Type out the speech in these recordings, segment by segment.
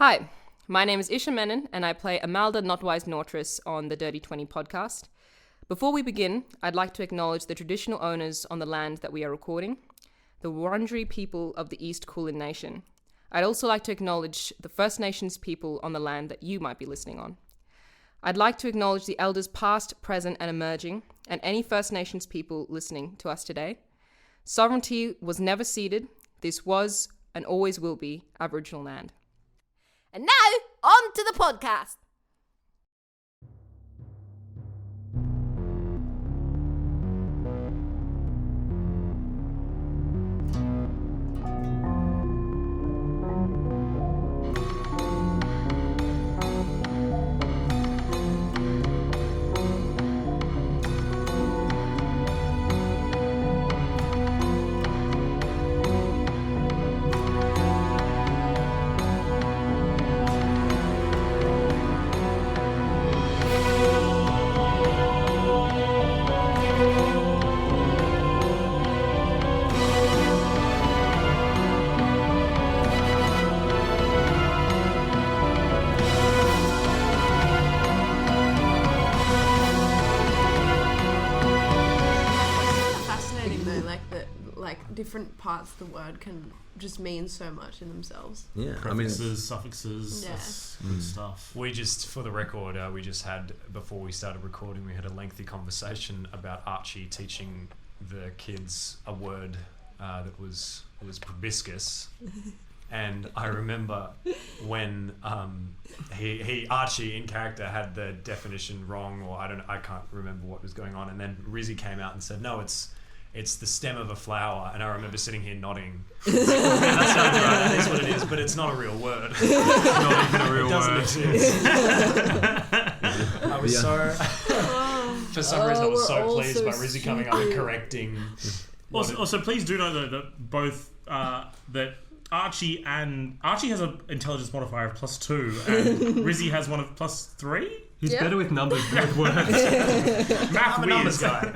Hi, my name is Isha Menon, and I play Amalda Notwise Nortris on the Dirty 20 podcast. Before we begin, I'd like to acknowledge the traditional owners on the land that we are recording, the Wurundjeri people of the East Kulin Nation. I'd also like to acknowledge the First Nations people on the land that you might be listening on. I'd like to acknowledge the elders past, present, and emerging, and any First Nations people listening to us today. Sovereignty was never ceded. This was and always will be Aboriginal land. And now, on to the podcast. Different parts of the word can just mean so much in themselves. Yeah, prefixes, suffixes, yeah. That's good stuff. We just, for the record, we just had, before we started recording, we had a lengthy conversation about Archie teaching the kids a word that was proboscis. And I remember when Archie in character had the definition wrong, or I can't remember what was going on, and then Rizzy came out and said, no, it's the stem of a flower, and I remember sitting here nodding. That sounds right, that is what it is, but it's not a real word. Not even a real word. It doesn't exist. I was for some reason I was so pleased by Rizzy coming up and correcting. Also, please do know though that both that Archie has an intelligence modifier of +2, and Rizzy has one of +3. He's better with numbers than with words. Math I'm a numbers guy.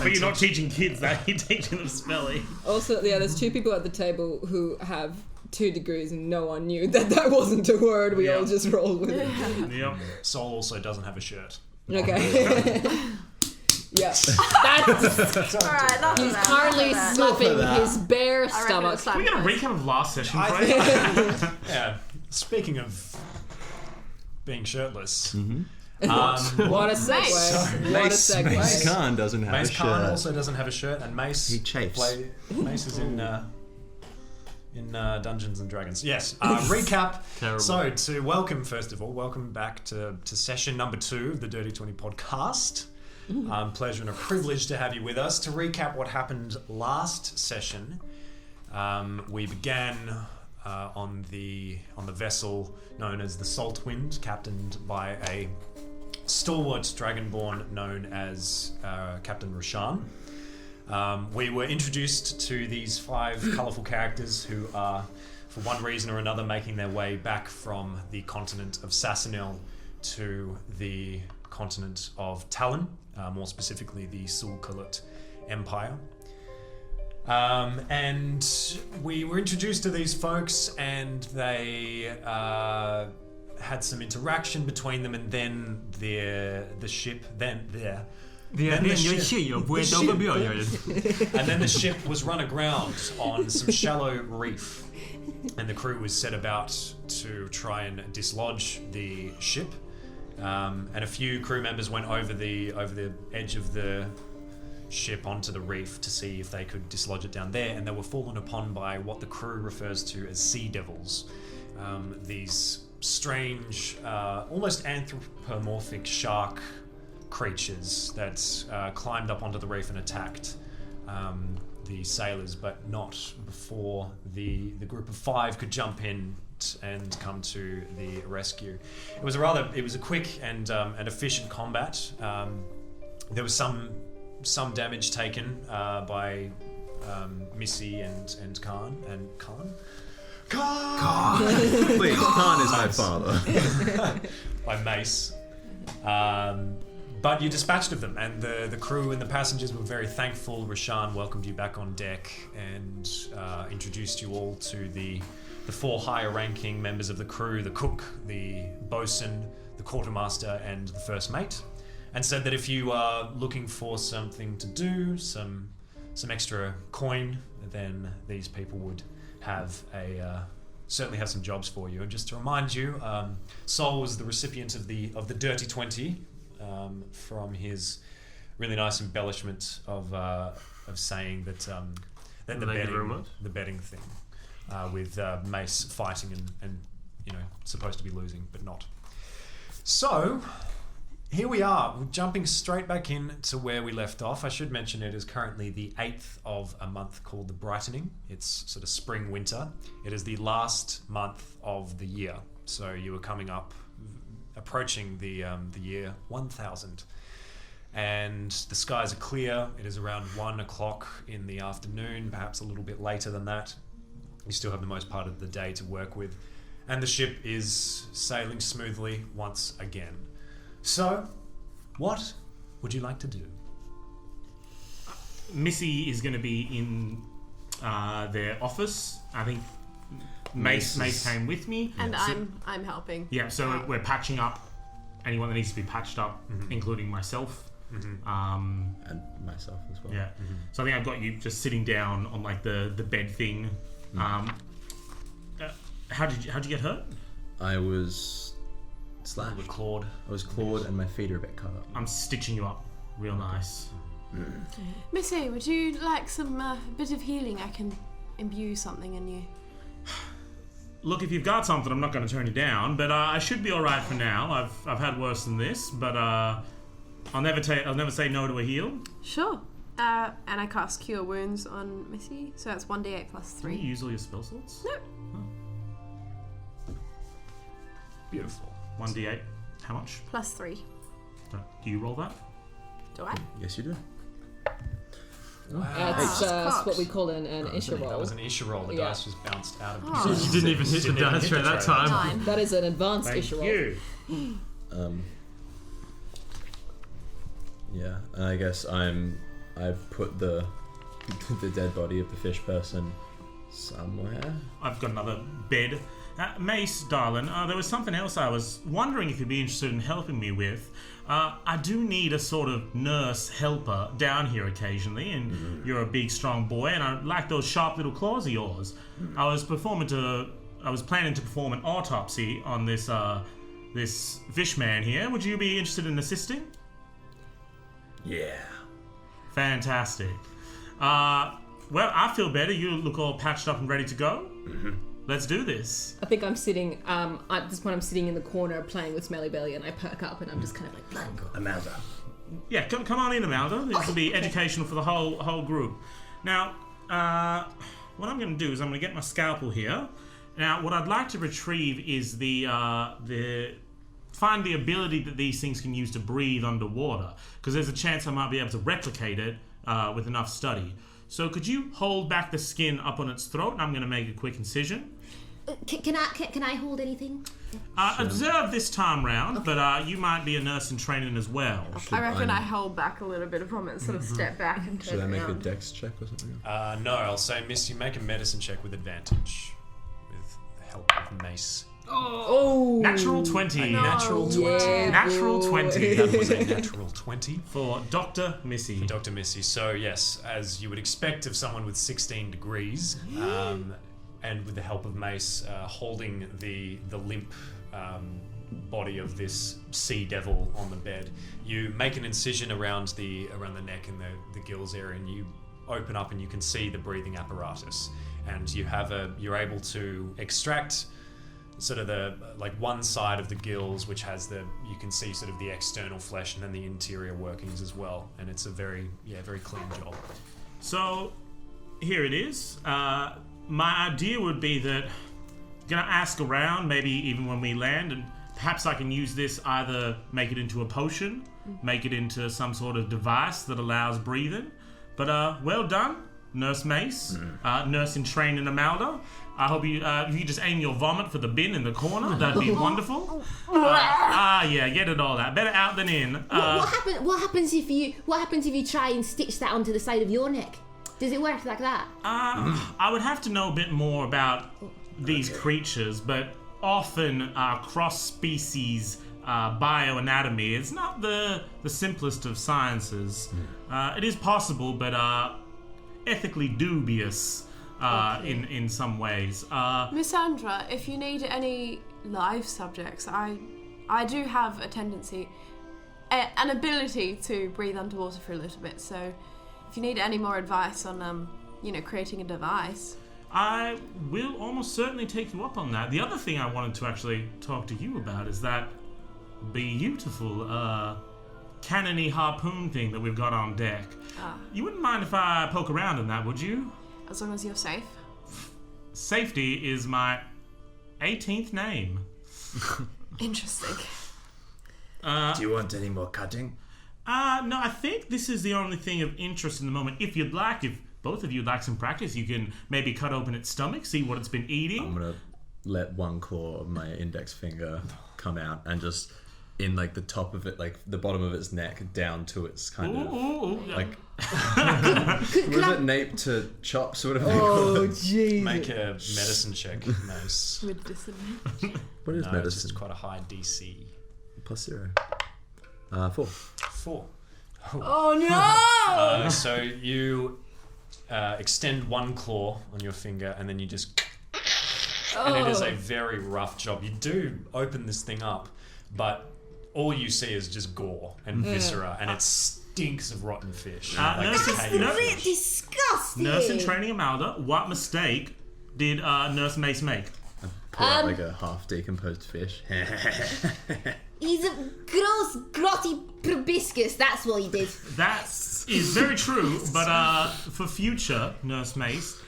But you're not teaching kids that, you're teaching them spelling. Also, there's two people at the table who have 2 degrees and no one knew that wasn't a word. We all just rolled with it. Yep. Sol also doesn't have a shirt. Okay. Yeah. That's Alright, he's currently slapping his bare stomach. Can we get a recap of last session, please? Yeah. Speaking of being shirtless. Mm-hmm. What a segue. Mace Khan doesn't have a shirt. Mace Khan also doesn't have a shirt, and Mace... He chafes. Mace is in Dungeons and Dragons. Yes. Recap. Terrible. So, to welcome back to session number 2 of the Dirty 20 podcast. Pleasure and a privilege to have you with us. To recap what happened last session, we began on the vessel known as the Saltwind, captained by a stalwart dragonborn known as Captain Roshan. We were introduced to these 5 colourful characters who are, for one reason or another, making their way back from the continent of Sassanil to the continent of Talon, more specifically the Sul'Kulut Empire. And we were introduced to these folks, and they had some interaction between them, and then the ship was run aground on some shallow reef, and the crew was set about to try and dislodge the ship. And a few crew members went over the edge of the ship onto the reef to see if they could dislodge it down there, and they were fallen upon by what the crew refers to as sea devils. These strange, almost anthropomorphic shark creatures that climbed up onto the reef and attacked the sailors, but not before the group of 5 could jump in and come to the rescue. It was a quick and efficient combat. There was some damage taken by Missy and Khan. Please, Khan is my father. By Mace. But you dispatched of them, and the crew and the passengers were very thankful. Roshan welcomed you back on deck and introduced you all to the the 4 higher-ranking members of the crew, the cook, the bosun, the quartermaster, and the first mate, and said that if you are looking for something to do, some extra coin, then these people would have certainly have some jobs for you. And just to remind you, Sol was the recipient of the Dirty 20 from his really nice embellishment of saying that the betting thing with Mace fighting and supposed to be losing but not. So here we are. We're jumping straight back in to where we left off. I should mention it is currently the 8th of a month called the Brightening. It's sort of spring winter. It is the last month of the year. So you are approaching the year 1000. And the skies are clear. It is around 1 o'clock in the afternoon, perhaps a little bit later than that. You still have the most part of the day to work with. And the ship is sailing smoothly once again. So, what would you like to do? Missy is going to be in their office. I think Mace came with me. And I'm helping. Yeah, so we're patching up anyone that needs to be patched up, including myself. And myself as well. Yeah. So I think I've got you just sitting down on like the bed thing. How did you get hurt? I was slashed. With clawed. I was clawed and my feet are a bit cut up. I'm stitching you up real nice. Missy, would you like some bit of healing? I can imbue something in you. Look, if you've got something, I'm not going to turn you down, but I should be all right for now. I've had worse than this, but I'll never say no to a heal. Sure. And I cast Cure Wounds on Missy, so that's 1d8 plus 3. Do you use all your spell slots? No. Beautiful. 1d8. How much? Plus 3. Do you roll that? Do I? Yes, you do. It's just what we call an Isha That roll. was an Isha roll. The Yeah. dice just bounced out of the Oh. You didn't even hit the dice tray that time. 9. That is an advanced Thank Isha roll. you. Yeah, and I guess I've put the dead body of the fish person somewhere. I've got another bed. Mace, darling, there was something else I was wondering if you'd be interested in helping me with. I do need a sort of nurse helper down here occasionally, and you're a big, strong boy, and I like those sharp little claws of yours. I was planning to perform an autopsy on this fish man here. Would you be interested in assisting? Yeah. Fantastic. Well, I feel better. You look all patched up and ready to go. Let's do this. I think I'm sitting, at this point I'm sitting in the corner playing with Smelly Belly, and I perk up and I'm just kind of like, Amanda. Yeah, come on in, Amalda. This will be educational for the whole group. Now, what I'm going to do is I'm going to get my scalpel here. Now, what I'd like to retrieve is find the ability that these things can use to breathe underwater, because there's a chance I might be able to replicate it with enough study. So could you hold back the skin up on its throat, and I'm going to make a quick incision. Can I hold anything? Observe this time round, but you might be a nurse in training as well. I reckon I hold back a little bit from it, sort of step back and turn Should I make a around. dex check or something? No, I'll say, Miss, you make a medicine check with advantage. With the help of Mace. oh, Natural 20. No. Natural 20. yeah, Natural boy. 20. That was a natural 20 For Dr. Missy. for Dr. Missy. So, yes, as you would expect of someone with 16 degrees, and with the help of Mace, holding the limp body of this sea devil on the bed, you make an incision around the neck and the gills area, and you open up and you can see the breathing apparatus, and you're able to extract sort of the one side of the gills, which has you can see sort of the external flesh and then the interior workings as well, and it's a very clean job. So, here it is. My idea would be that I'm going to ask around, maybe even when we land, and perhaps I can use this, either make it into a potion, make it into some sort of device that allows breathing. But well done, Nurse Mace, Nurse in Training Amalda. I hope if you just aim your vomit for the bin in the corner, that'd be wonderful. Yeah, get it all out. Better out than in. What happens if you try and stitch that onto the side of your neck? Does it work like that? I would have to know a bit more about these creatures, but often cross-species bioanatomy is not the simplest of sciences. It is possible, but ethically dubious in some ways. Miss Sandra, if you need any live subjects, I do have a tendency, an ability to breathe underwater for a little bit. So, if you need any more advice on, creating a device, I will almost certainly take you up on that. The other thing I wanted to actually talk to you about is that beautiful cannony harpoon thing that we've got on deck. You wouldn't mind if I poke around in that, would you? as long as you're safe. Safety is my 18th name. Interesting. Do you want any more cutting? No, I think this is the only thing of interest in the moment. If you'd like, if both of you would like some practice, you can maybe cut open its stomach, see what it's been eating. I'm gonna let one claw of my index finger come out and just in like the top of it, like the bottom of its neck down to its kind of like was it nape to chop sort of thing? Oh, jeez. Make a medicine check. Nice. With disadvantage. What is No, it's medicine? just quite a high DC. +0. 4. 4. Oh no! So you extend one claw on your finger and then you just... And it is a very rough job. You do open this thing up, but all you see is just gore and viscera, and it stinks of rotten fish. Nurse Disgusting! Nurse in training Amalda, what mistake did Nurse Mace make? Pull out like a half decomposed fish. He's a gross, grotty proboscis. That's what he did. That is very true, but for future, Nurse Mace,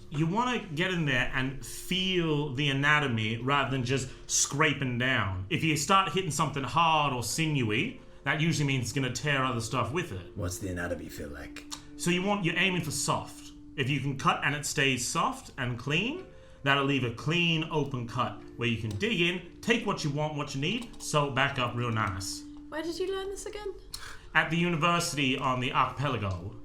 you want to get in there and feel the anatomy rather than just scraping down. If you start hitting something hard or sinewy, that usually means it's going to tear other stuff with it. What's the anatomy feel like? So you're aiming for soft. If you can cut and it stays soft and clean, that'll leave a clean, open cut where you can dig in, take what you want, what you need, sew it back up real nice. Where did you learn this again? At the university on the archipelago.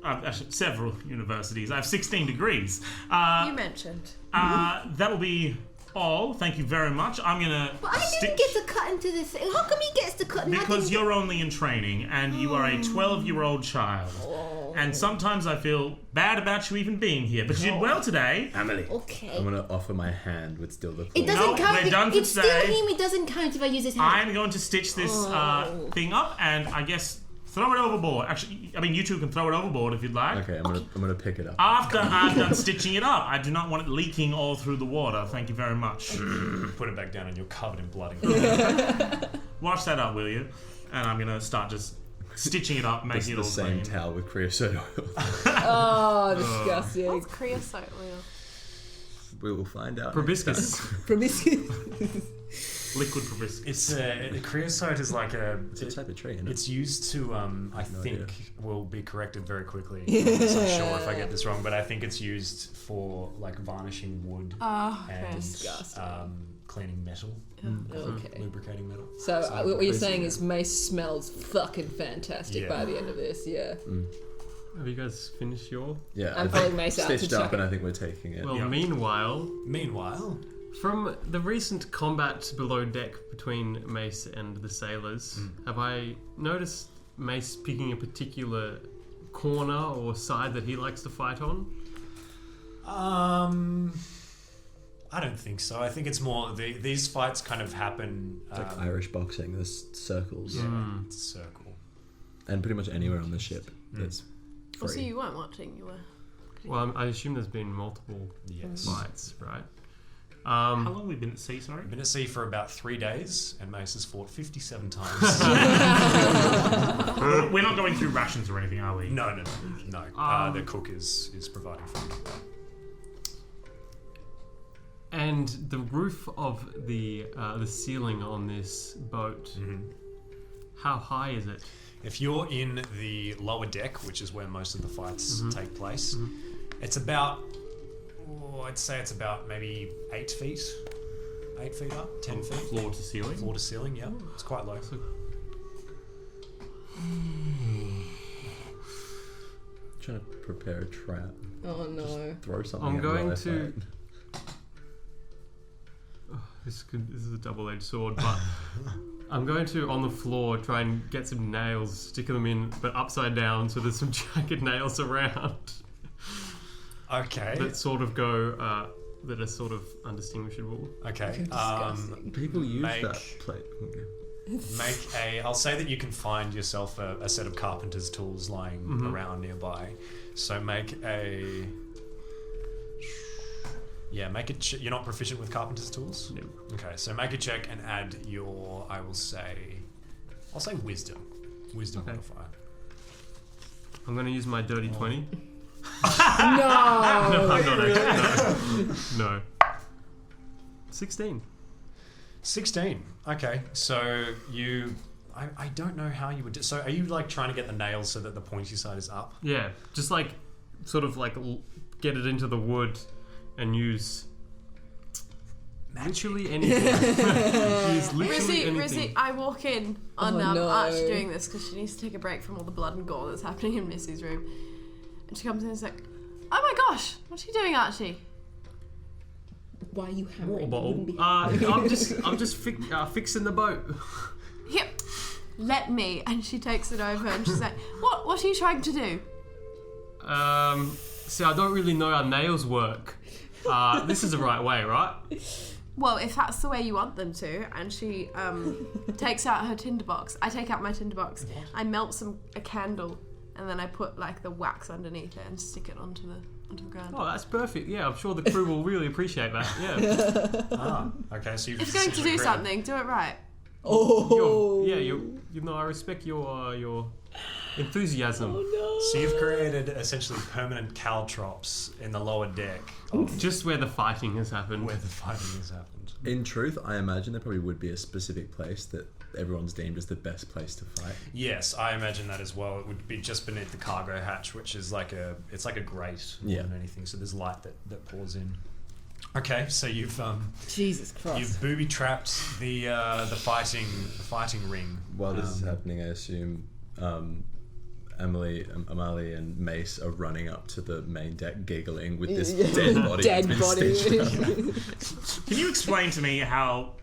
Actually, several universities. I have 16 degrees. You mentioned. That will be all. Thank you very much. I'm gonna. But I didn't get to cut into this. How come he gets to cut? And I Because didn't you're only in training and you are a 12-year-old child. And sometimes I feel bad about you even being here. But you did well today. Emily. Okay. I'm gonna offer my hand with still the claw. It doesn't No, count. we're done for It's still today. him. It doesn't count if I use his hand. I'm going to stitch this thing up and I guess throw it overboard. Actually, I mean, you two can throw it overboard if you'd like. Okay, I'm gonna pick it up. After I'm done stitching it up, I do not want it leaking all through the water. Thank you very much. Put it back down and you're covered in blood. Wash that up, will you? And I'm gonna start just stitching it up, It's making it the all same clean. towel with creosote oil. Oh, disgusting. What's creosote oil? We will find out. Proboscis. Liquid proboscis. It's the creosote is like a. It's a type of tree, isn't it? It's used to, I think, idea. will be corrected very quickly. I'm not so sure if I get this wrong, but I think it's used for like varnishing wood Oh, and Disgusting. cleaning metal, Okay. lubricating metal. So what you're saying is Mace smells fucking fantastic Yeah. by the end of this, yeah. Have you guys finished your? Yeah, I'm I following think Mace out to stitched check up, and it. I think we're taking it. Well, Yeah. meanwhile, from the recent combat below deck between Mace and the sailors, have I noticed Mace picking a particular corner or side that he likes to fight on? I don't think so. I think it's more these fights kind of happen. It's like Irish boxing. There's circles, It's a circle. and pretty much anywhere on the ship that's free. Also, you weren't watching, you were. Well, I assume there's been multiple Yes. fights, right? How long have we been at sea, sorry? I've been at sea for about 3 days, and Mace has fought 57 times. We're not going through rations or anything, are we? No. The cook is providing for me. And the roof of the ceiling on this boat, how high is it? If you're in the lower deck, which is where most of the fights take place, it's about, I'd say it's about maybe 8 feet. 8 feet up, 10 feet. Floor to ceiling? Floor to ceiling, yeah. It's quite low. Trying to prepare a trap. Oh no. Throw something. I'm at going me while I to fight. this is a double-edged sword, but I'm going to, on the floor, try and get some nails, stick them in, but upside down, so there's some jagged nails around. Okay. That sort of go, that are sort of undistinguishable. Okay. People use Make- that plate. Okay. I'll say that you can find yourself a set of carpenter's tools lying around nearby. So make a... Yeah, you're not proficient with carpenter's tools? No. Okay, so make a check and add your, I'll say wisdom. Wisdom Okay. modifier. I'm going to use my dirty 20. No. No, I'm not actually. No. 16. 16. Okay, so you... I don't know how you would do... So are you like trying to get the nails so that the pointy side is up? Yeah, just like, sort of like get it into the wood and use literally anything. Use literally anything. Rizzy, I walk in on no. Archie doing this because she needs to take a break from all the blood and gore that's happening in Missy's room. And she comes in and is like, oh my gosh, what's she doing, Archie? Why are you hammering? Water You wouldn't bottle. be- I'm just fixing the boat. Yep, let me. And she takes it over and she's like, what are you trying to do? See, I don't really know how nails work. This is the right way, right? Well, if that's the way you want them to. And she takes out her tinderbox. I take out my tinderbox. I melt a candle, and then I put like the wax underneath it and stick it onto the ground. Oh, that's perfect. Yeah, I'm sure the crew will really appreciate that. Yeah. Okay, so you've If you're going to do essentially created- something, do it right. Oh. You know, I respect your enthusiasm. So you've created essentially permanent caltrops in the lower deck Just where the fighting has happened. where the fighting has happened. In truth, I imagine there probably would be a specific place that everyone's deemed as the best place to fight. Yes, I imagine that as well. It would be just beneath the cargo hatch, which is like a grate more Yeah. than anything. So there's light that pours in. Okay, so you've Jesus Christ. you've booby trapped the fighting ring. While this is happening, I assume Amali and Mace are running up to the main deck giggling with this dead body. Dead that's been body. stitched up. Can you explain to me how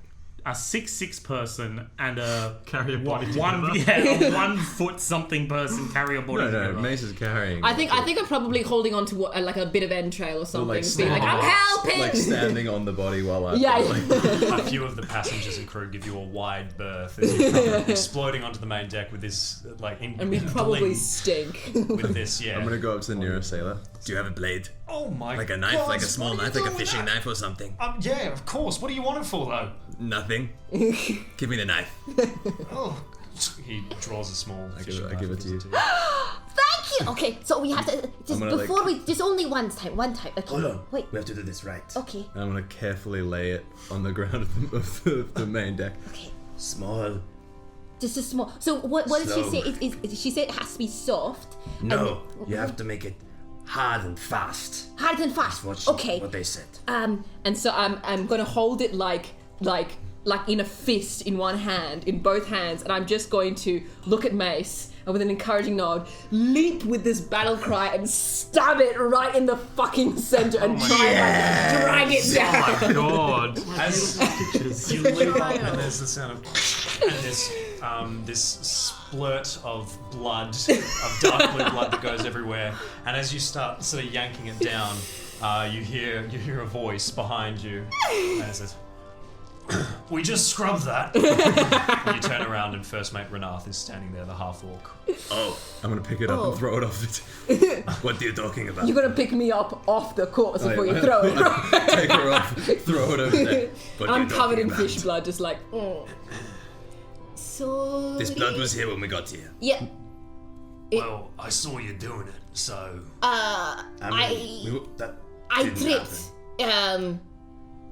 a 6'6" person and a Carry a body a together. 1 foot something person carry a body No, together? Mace is carrying. I think I'm probably holding on to like a bit of entrail or something. like being like, I'm helping. like standing on the body while I'm Yeah. A few of the passengers and crew give you a wide berth as you're exploding onto the main deck with this and we probably stink. with this. Yeah, I'm gonna go up to the nearest sailor. Do you have a blade? Oh my! Like a knife, God, like a small what are you knife, like a doing with fishing that? knife or something? Yeah, of course. What do you want it for, though? Nothing. Give me the knife. Oh, he draws a small. I fishing give knife it and to you. gives Thank you. Okay, so we have to just gonna, before we just only one time. Okay. Hold on. Wait. We have to do this right. Okay. And I'm gonna carefully lay it on the ground of the main deck. Okay. Small. Just a small. So what did she Slow. say? She said it has to be soft. No, you have to make it hard and fast. Hard and fast. Okay. What they said. And so I'm gonna hold it like in a fist in one hand, in both hands, and I'm just going to look at Mace and with an encouraging nod, leap with this battle cry and stab it right in the fucking center and try and drag it down. Oh my god. As you leap up and there's the sound of and this splurt of blood, of dark blue blood that goes everywhere. And as you start sort of yanking it down, you hear a voice behind you, and it says, "We just scrubbed that." And you turn around and First Mate Renath is standing there, the half-orc. Oh, I'm gonna pick it up Oh. and throw it off it. what are you talking about? You're gonna pick me up off the course before you I- throw it. Take her off, throw it over there. What I'm are you covered talking in about? fish blood, just like. So. This blood was here when we got here. Yeah. Well, I saw you doing it, so... I didn't tripped.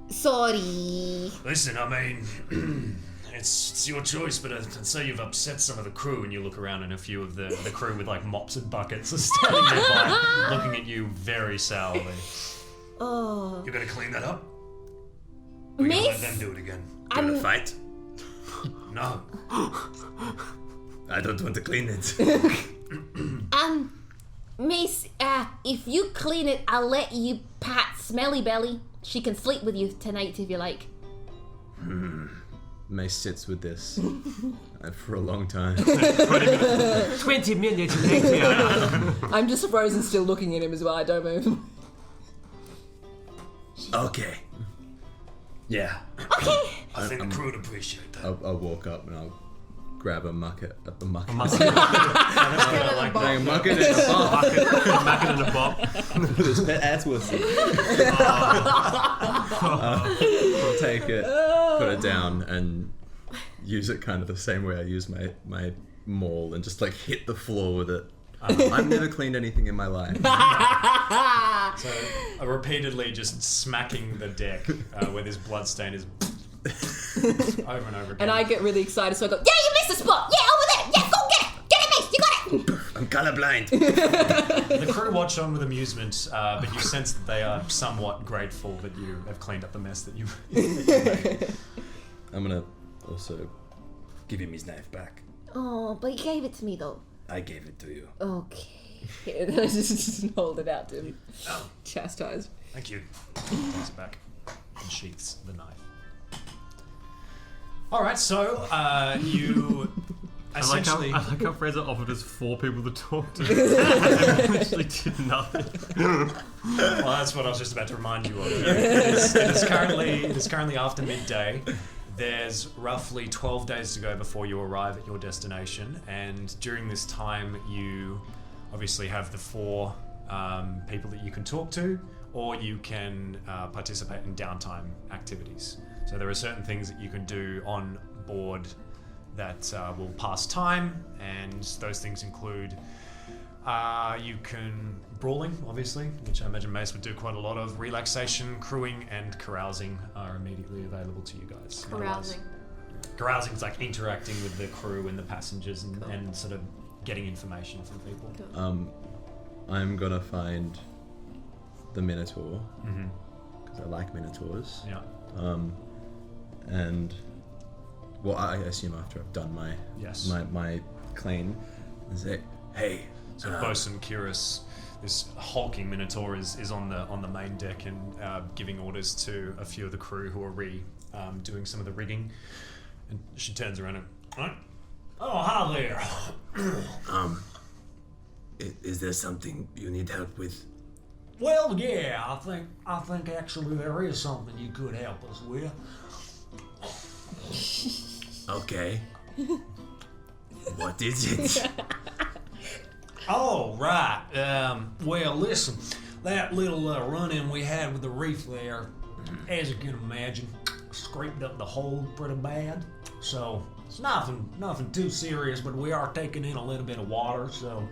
Sorry. Listen, I mean, it's your choice, but I'd say you've upset some of the crew, and you look around and a few of the crew with like mops and buckets are standing nearby, looking at you very sourly. Oh. You're gonna clean that up? Or you're gonna let them Mace. do it again? Gonna fight? No. I don't want to clean it. Mace, if you clean it, I'll let you pat Smelly Belly. She can sleep with you tonight if you like. Mace sits with this for a long time. 20 minutes later. I'm just frozen, still looking at him as well. I don't move. Okay. Yeah. Okay. I think the crew would appreciate that. I'll walk up and I'll grab a mucket at the mucket. That's good. I like that. Bang a mucket in a bar. Mucket in a bop. This pet ass wussy. I'll take it, put it down, and use it kind of the same way I use my maul and just like hit the floor with it. I've never cleaned anything in my life. So repeatedly just smacking the deck where this blood stain is over and over again. And I get really excited, so I go, yeah, you missed the spot! Yeah, over there! Yeah, go get it! Get it, Mace! You got it! I'm colorblind. The crew watch on with amusement, but you sense that they are somewhat grateful that you have cleaned up the mess that you made. I'm gonna also Give him his knife back. Oh, but you gave it to me though. I gave it to you. Okay. And then I just hold it out to him. Oh, Chastised. thank you. Takes it back and sheaths the knife. Alright, so you essentially... I like how Fraser offered us 4 people to talk to. And literally did nothing. Well, that's what I was just about to remind you of. It is currently after midday. There's roughly 12 days to go before you arrive at your destination, and during this time you obviously have the 4 people that you can talk to, or you can participate in downtime activities. So there are certain things that you can do on board that will pass time, and those things include you can brawling, obviously, which I imagine Mace would do quite a lot of. Relaxation, crewing, and carousing are immediately available to you guys. Carousing. Carousing is like interacting with the crew and the passengers and sort of getting information from people. I'm gonna find the Minotaur because I like Minotaurs. Yeah. And well, I assume after I've done my clean, and say, hey. So Bosun Kiris, this hulking Minotaur, is on the main deck and giving orders to a few of the crew who are doing some of the rigging. And she turns around and, oh, hi there. Is there something you need help with? Well, yeah, I think actually there is something you could help us with. Okay. What is it? Oh, right. Well, listen, that little run-in we had with the reef there, as you can imagine, scraped up the hold pretty bad. So it's nothing too serious, but we are taking in a little bit of water. So,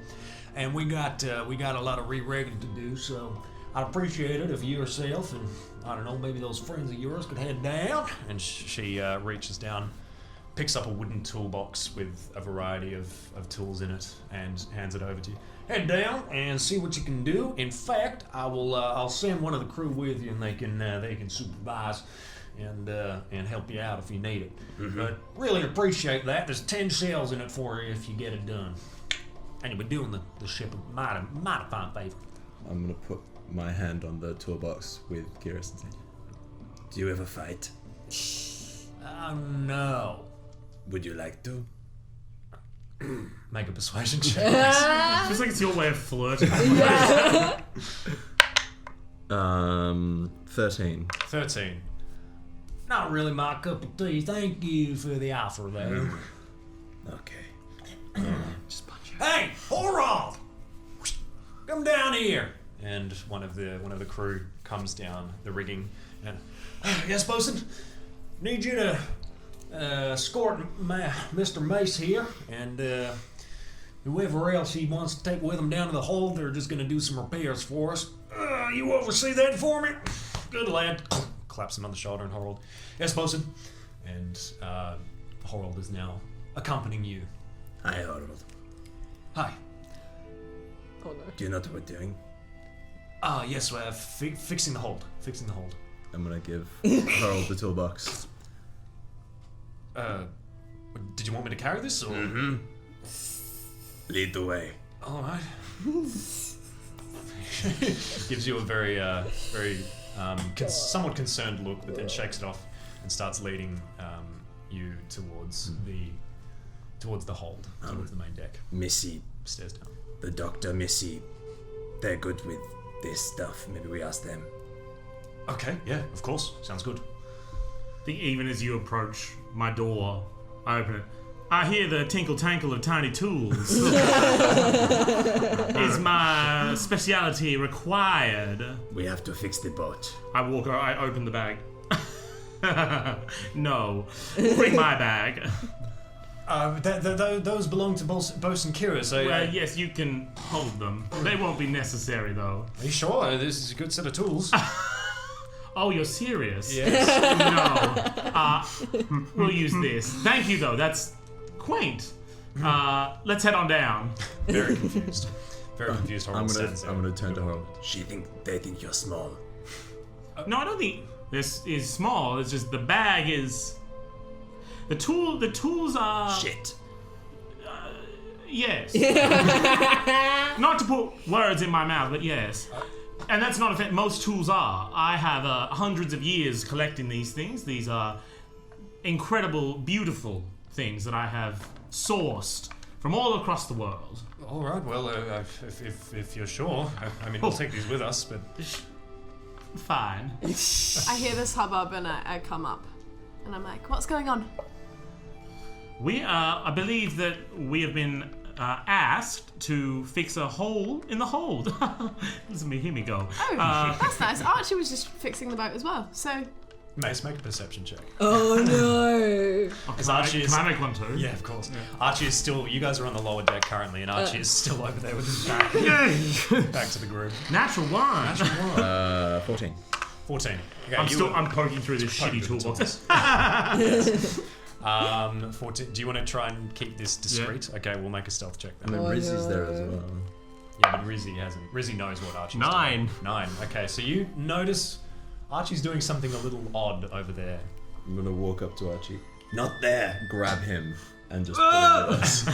and we got a lot of re-rigging to do. So I'd appreciate it if you yourself and I don't know, maybe those friends of yours could head down. And she reaches down, picks up a wooden toolbox with a variety of tools in it, and hands it over to you. Head down and see what you can do. In fact, I'll send one of the crew with you, and they can supervise and help you out if you need it. Mm-hmm. But really appreciate that. There's 10 shells in it for you if you get it done. And you'll be doing the ship a mighty fine favor. I'm gonna put my hand on the toolbox with Kiris and say, Do you ever fight? No. Would you like to? Make a persuasion check. Feels like it's your way of flirting. 13. 13. Not really my cup of tea. Thank you for the offer there. Okay. Just punch you. Hey, hold on! Come down here. And one of the crew comes down the rigging and, Yes, bosun. Need you to escort Mr. Mace here, and whoever else he wants to take with him down to the hold. They're just going to do some repairs for us. You oversee that for me? Good lad. claps him on the shoulder and Harold, yes, bosun. And Harold is now accompanying you. Hi, Harold. Hi. Oh no. Do you know what we're doing? Yes, we're fixing the hold. Fixing the hold. I'm gonna give Harold the toolbox. Did you want me to carry this, or? Mm-hmm. Lead the way. All right. Gives you a very somewhat concerned look, but then shakes it off. and starts leading you towards the hold, towards the main deck. Missy, Stairs down. the doctor, Missy, they're good with this stuff. Maybe we ask them. Okay, yeah, of course. Sounds good. I think even as you approach my door, I open it. I hear the tinkle-tankle of tiny tools. Is my speciality required? We have to fix the boat. I open the bag. No. Bring my bag. Those belong to Bosun Kira, so... Well, yes, you can hold them. They won't be necessary, though. Are you sure? This is a good set of tools. Oh, you're serious? Yes. No. We'll use this. Thank you, though. That's quaint. Let's head on down. Very confused. Very confused. I'm gonna turn to Harold. They think you're small. No, I don't think this is small. It's just the bag is... The tools are... Shit. Yes. Not to put words in my mouth, but yes. And that's not a fact. Most tools are. I have hundreds of years collecting these things. These are incredible, beautiful things that I have sourced from all across the world. All right. Well, if you're sure, I mean, we'll take these with us. But fine. I hear this hubbub and I come up, and I'm like, "What's going on?" I believe that we have been asked to fix a hole in the hold. Listen to me, hear me go. Oh, that's nice. Archie was just fixing the boat as well, so... Mace, make a perception check. Oh no! Can I make one too? Yeah, of course. Yeah. Archie is still... You guys are on the lower deck currently, and Archie is still over there with his back back to the group. Natural one. 14. 14. Okay, I'm poking through this shitty toolbox. Yes. 14. Do you want to try and keep this discreet? Yeah. Okay, we'll make a stealth check then. I mean, Rizzy's there as well. Yeah, but Rizzy hasn't. Rizzy knows what Archie's doing. 9. Okay, so you notice Archie's doing something a little odd over there. I'm gonna walk up to Archie, Not there. grab him, and just pull him with us.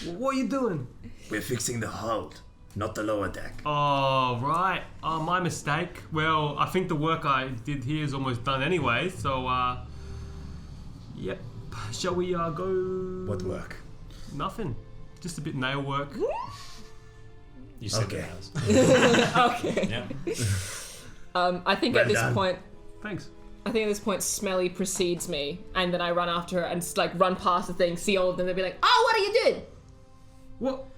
What are you doing? We're fixing the hold, not the lower deck. Oh, right. Oh, my mistake. Well, I think the work I did here is almost done anyway, so, yep. Shall we, go... What work? Nothing. Just a bit nail work. You said Okay. Okay. Yeah. I think Well at this done. point... Thanks. I think at this point, Smelly precedes me, and then I run after her and just, like, run past the thing, see all of them, they'll be like, "Oh, what are you doing?"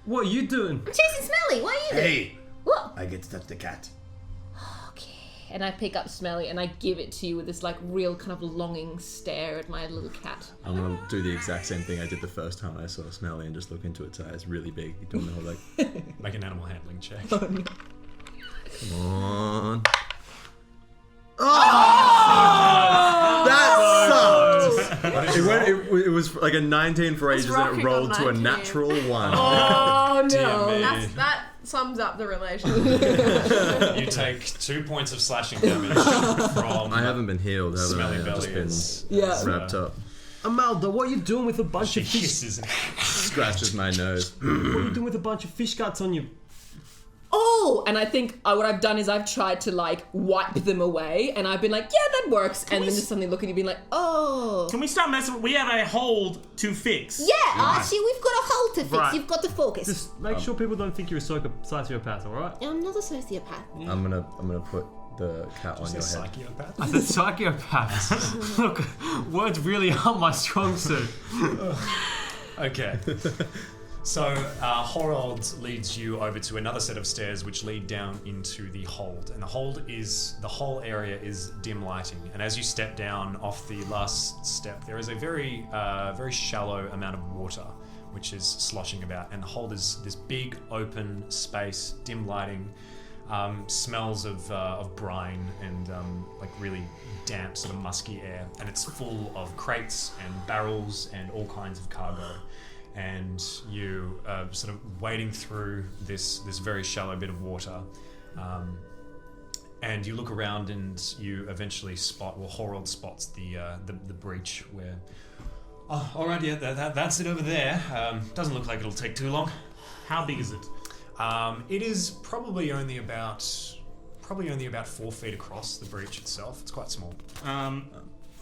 What are you doing? I'm chasing Smelly. What are you doing? Hey! What? I get to touch the cat. Okay. And I pick up Smelly and I give it to you with this, like, real kind of longing stare at my little cat. I'm gonna do the exact same thing I did the first time I saw Smelly and just look into its eyes, really big. You don't know, like, Make an animal handling check. come on. That sucked! It was like a 19 for ages and it rocking rolled on to a 19. natural 1. Oh, no. That sums up the relationship. You take 2 points of slashing damage from... I haven't been healed, haven't Smelly I? I've belly just is... Yeah. been wrapped up. Amalda, what are you doing with a bunch She of fish? hisses and... Scratches my nose. What are you doing with a bunch of fish guts on you? Oh! And I think what I've done is I've tried to, like, wipe them away, and I've been like, yeah, that works. And then just suddenly look at you being like, oh. Can we stop messing with... We have a hold to fix. Yeah, Archie, we've got a hole to fix. Right. You've got to focus. Just make sure people don't think you're a sociopath, alright? I'm not a sociopath. I'm gonna put the cat on your head. Psychopath. I said psychopath. Look, words really aren't my strong suit. Okay. So, Horald leads you over to another set of stairs which lead down into the hold. And the whole area is dim lighting. And as you step down off the last step, there is a very, very shallow amount of water which is sloshing about. And the hold is this big open space, dim lighting, smells of brine and like really damp, sort of musky air. And it's full of crates and barrels and all kinds of cargo. And you are sort of wading through this very shallow bit of water, and you look around and you eventually spot, well, Horald spots the breach where, oh, all right, yeah, that's it over there. Doesn't look like it'll take too long. How big is it? It is probably only about 4 feet across, the breach itself. It's quite small.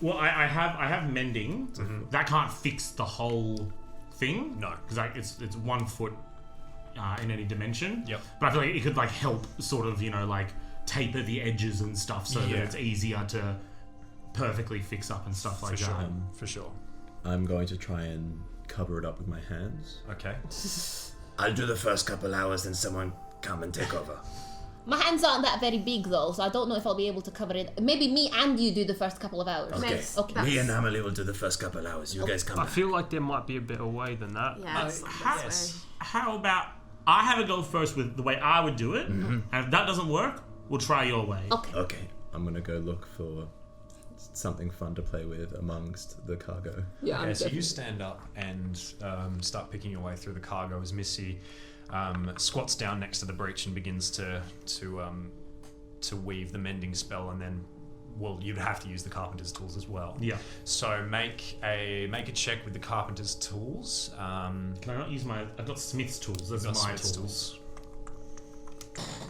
Well, I have mending. That can't fix the whole thing. No. Because it's 1 foot in any dimension. Yep. But I feel like it could like help sort of, like taper the edges and stuff so that it's easier to perfectly fix up and stuff like that. For sure. I'm going to try and cover it up with my hands. Okay. I'll do the first couple hours, then someone come and take over. My hands aren't that very big though, so I don't know if I'll be able to cover it. Maybe me and you do the first couple of hours. Okay. Nice. Okay. Me and Amelie will do the first couple hours. You guys come I back. feel like there might be a better way than that. Yeah, it's not this way. How about I have a go first with the way I would do it, and if that doesn't work, we'll try your way. Okay. Okay. I'm going to go look for something fun to play with amongst the cargo. Yeah, Okay, so you stand up and start picking your way through the cargo as Missy squats down next to the breach and begins to weave the mending spell, and then, well, you'd have to use the carpenter's tools as well. Yeah. So make a check with the carpenter's tools. Can I not use my? I've got Smith's tools. Those are my tools.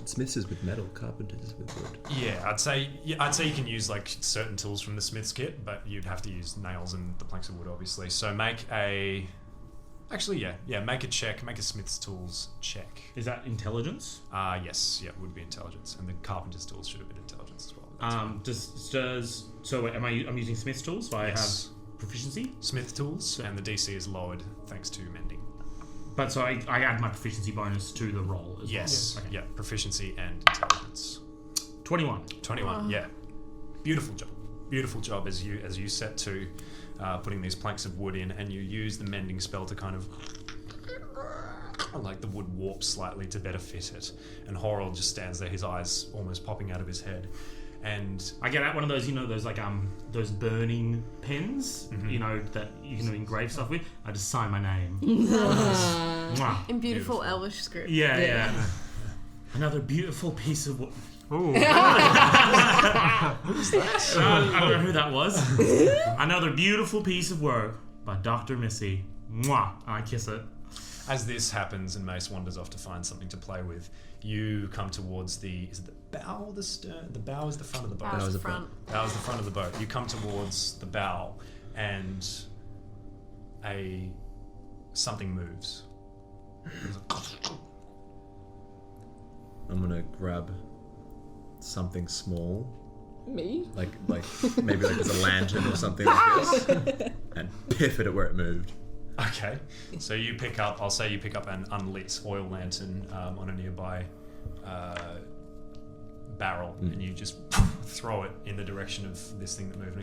Smiths is with metal, carpenters is with wood. Yeah, I'd say you can use like certain tools from the smith's kit, but you'd have to use nails and the planks of wood, obviously. So make a check, make a smith's tools check. Is that intelligence? Yes, yeah, it would be intelligence, and the carpenter's tools should have been intelligence as well. So wait, I'm using Smith's tools, so I Yes. have proficiency. Smith tools, and the DC is lowered thanks to mending. But so I add my proficiency bonus to the roll as Yes, well. Okay. yeah, proficiency and intelligence. 21. 21, yeah. Beautiful job as you set to putting these planks of wood in, and you use the mending spell to kind of like the wood warps slightly to better fit it, and Horrell just stands there, his eyes almost popping out of his head. And I get out one of those, those like those burning pens, that you can engrave stuff with. I just sign my name. Mwah. In beautiful Elvish script. Yeah. Another beautiful piece of wood. Ooh. I don't know who that was. Another beautiful piece of work by Dr. Missy. Mwah. And I kiss it. as this happens and Mace wanders off to find something to play with, you come towards is it the bow or the stern? The bow is the front of the boat. Bow's the front. Bow is the front of the boat. You come towards the bow and something moves. I'm gonna grab something small, Me? like maybe like there's a lantern or something like this, and piff it at where it moved. Okay, so you pick up, I'll say you pick up an unlit oil lantern on a nearby barrel, and you just throw it in the direction of this thing that moved.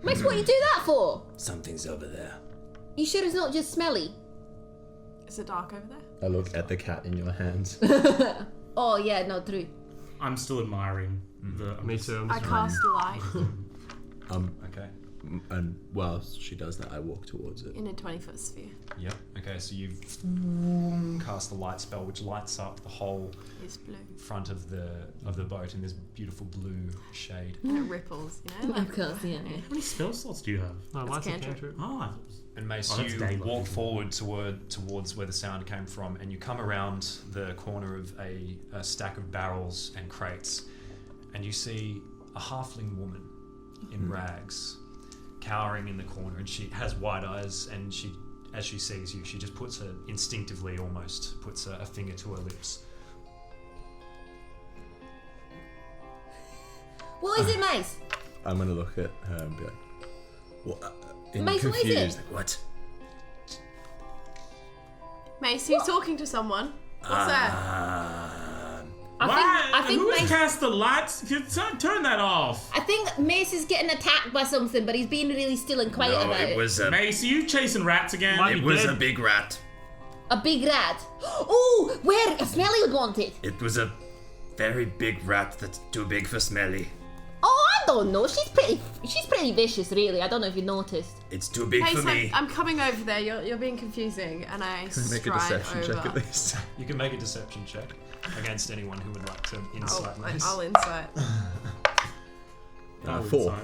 Max, what you do that for? Something's over there. You sure it's not just smelly? Is it dark over there? I look at the cat in your hands. Oh yeah, no, true. I'm still admiring the. Me too. I cast a light Okay. And while she does that, I walk towards it. in a 20-foot sphere. Yep. Okay, so you've cast the light spell, which lights up the whole It's blue. front of the boat in this beautiful blue shade. And it ripples, you know? Of course, yeah. How many spell slots do you have? No, That's lights a cantrip. cantrip. Oh, And Mace, Oh, that's you daylight, walk isn't it? forward towards where the sound came from, and you come around the corner of a stack of barrels and crates, and you see a halfling woman in rags, cowering in the corner, and she has wide eyes, and as she sees you, she just instinctively almost puts a finger to her lips. What is it, Mace? I'm gonna look at her and be like, "What?" Mace, what is it? Confused. Like, what? Mace, you're talking to someone. What's that? I think Who Mace. cast the lights? Turn that off. I think Mace is getting attacked by something, but he's being really still and quiet No, about it it. was a Mace, are you chasing rats again? Might it be was dead. a big rat. A big rat. Oh, where? Smelly would want it. It was a very big rat that's too big for Smelly. Oh, I don't know. She's pretty vicious, really. I don't know if you noticed. It's too big Hey, for so me. I'm coming over there. You're being confusing, and I Make a stride deception over. check at least. You can make a deception check against anyone who would like to insight Mace. I'll insight. 4.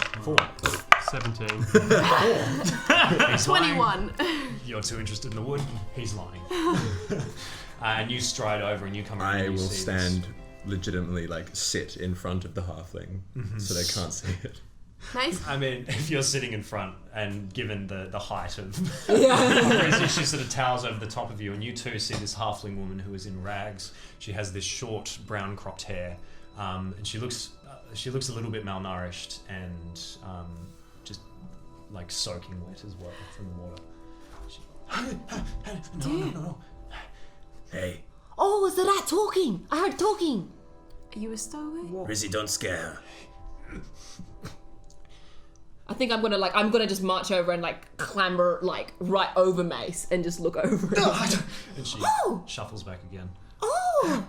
17. He's lying. 21. You're too interested in the wood. He's lying. And you stride over and you come around. I and will you see stand legitimately like sit in front of the halfling so they can't see it. Nice. I mean, if you're sitting in front and given the height of Rizzy, she sort of towers over the top of you, and you two see this halfling woman who is in rags. She has this short brown cropped hair, and she looks a little bit malnourished and just like soaking wet as well from the water. No. Hey, Oh, is the rat talking? I heard talking. Are you a stowaway? Rizzy, don't scare her. I think I'm gonna just march over and like clamber like right over Mace and just look over it. And she shuffles back again. Oh,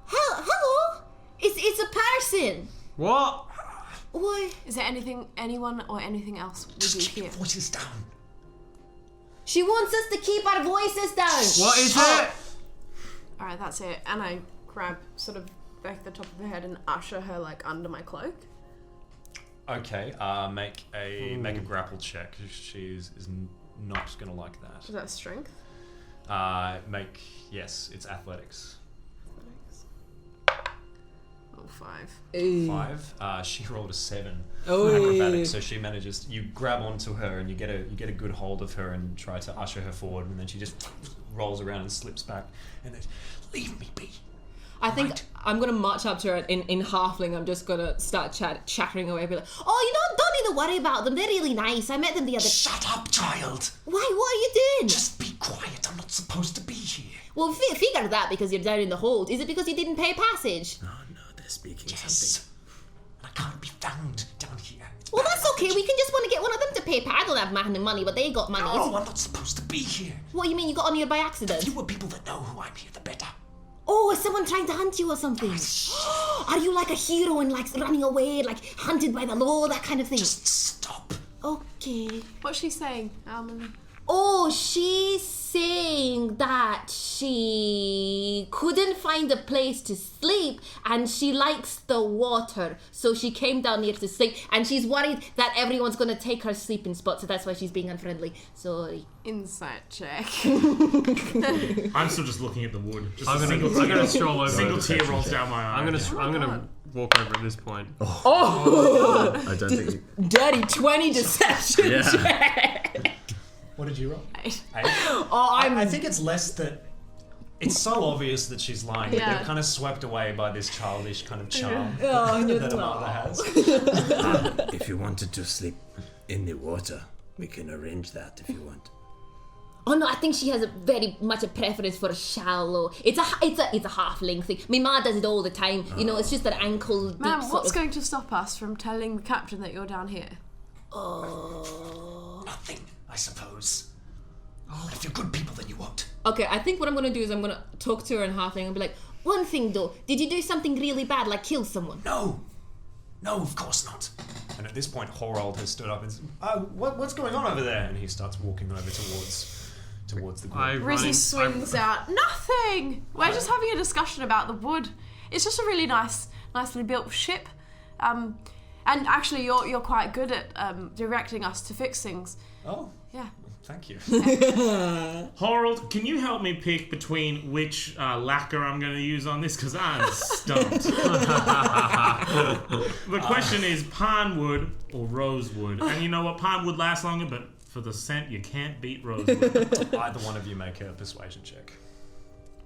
hello. It's a person. What? Why? Is there anyone or anything else with you here? Voices down. She wants us to keep our voices down. What is it? Alright, that's it. And I grab sort of back the top of her head and usher her like under my cloak. Okay, make a grapple check. She is not gonna like Is that. that strength? Yes, it's athletics. Oh, 5. 5. She rolled a 7. Oh. Acrobatics, so she manages. You grab onto her and you get a good hold of her and try to usher her forward, and then she just rolls around and slips back. And then, leave me be. I think I'm gonna march up to her in halfling. I'm just gonna start chattering away. Be like, Oh, don't need to worry about them. They're really nice. I met them the other. Shut up, child. Why? What are you doing? Just be quiet. I'm not supposed to be here. Well, figure that because you're down in the hold. Is it because you didn't pay passage? Oh no, they're speaking something. Yes. I can't be found down here. Well, that's okay. We can just want to get one of them to pay. I don't have money, but they got money. No, I'm not supposed to be here. What do you mean? You got on here by The accident? fewer people that know who I'm here, the better. Oh, is someone trying to hunt you or something? Are you like a hero and like running away, like hunted by the law, that kind of thing? Just stop. Okay. What's she saying, Alman? Oh, she's saying that she couldn't find a place to sleep and she likes the water. So she came down here to sleep and she's worried that everyone's going to take her sleeping spot. So that's why she's being unfriendly. Sorry. Insight check. I'm still just looking at the wood. Just I'm a gonna stroll over. single tear rolls down my eye. I'm gonna walk over at this point. I don't think you... dirty 20 deception Yeah. check. What did you roll? 8. 8? Oh, I think it's less that. It's so obvious that she's lying that Yeah. they're kind of swept away by this childish kind of charm Oh, that Amanda has. If you wanted to sleep in the water, we can arrange that if you want. Oh no, I think she has a very much a preference for a shallow. It's a halfling thing. My ma does it all the time. You know, it's just an ankle deep Ma'am, sort what's of. going to stop us from telling the captain that you're down here? Nothing, I suppose. But if you're good people, then you won't. Okay, I think what I'm gonna do is I'm gonna talk to her in halfling and be like, One thing though, did you do something really bad, like kill someone? No, of course not. And at this point, Horold has stood up and said, what's going on over there? And he starts walking over towards the group. Rizzy swings out. Nothing! We're just having a discussion about the wood. It's just a really nicely built ship. And actually, you're quite good at directing us to fix things. Oh, Yeah. thank you. Harold, can you help me pick between which lacquer I'm going to use on this? Because I'm stumped. The question is pine wood or rosewood. And you know what? Pine wood lasts longer, but for the scent, you can't beat rosewood. Either one of you make a persuasion check.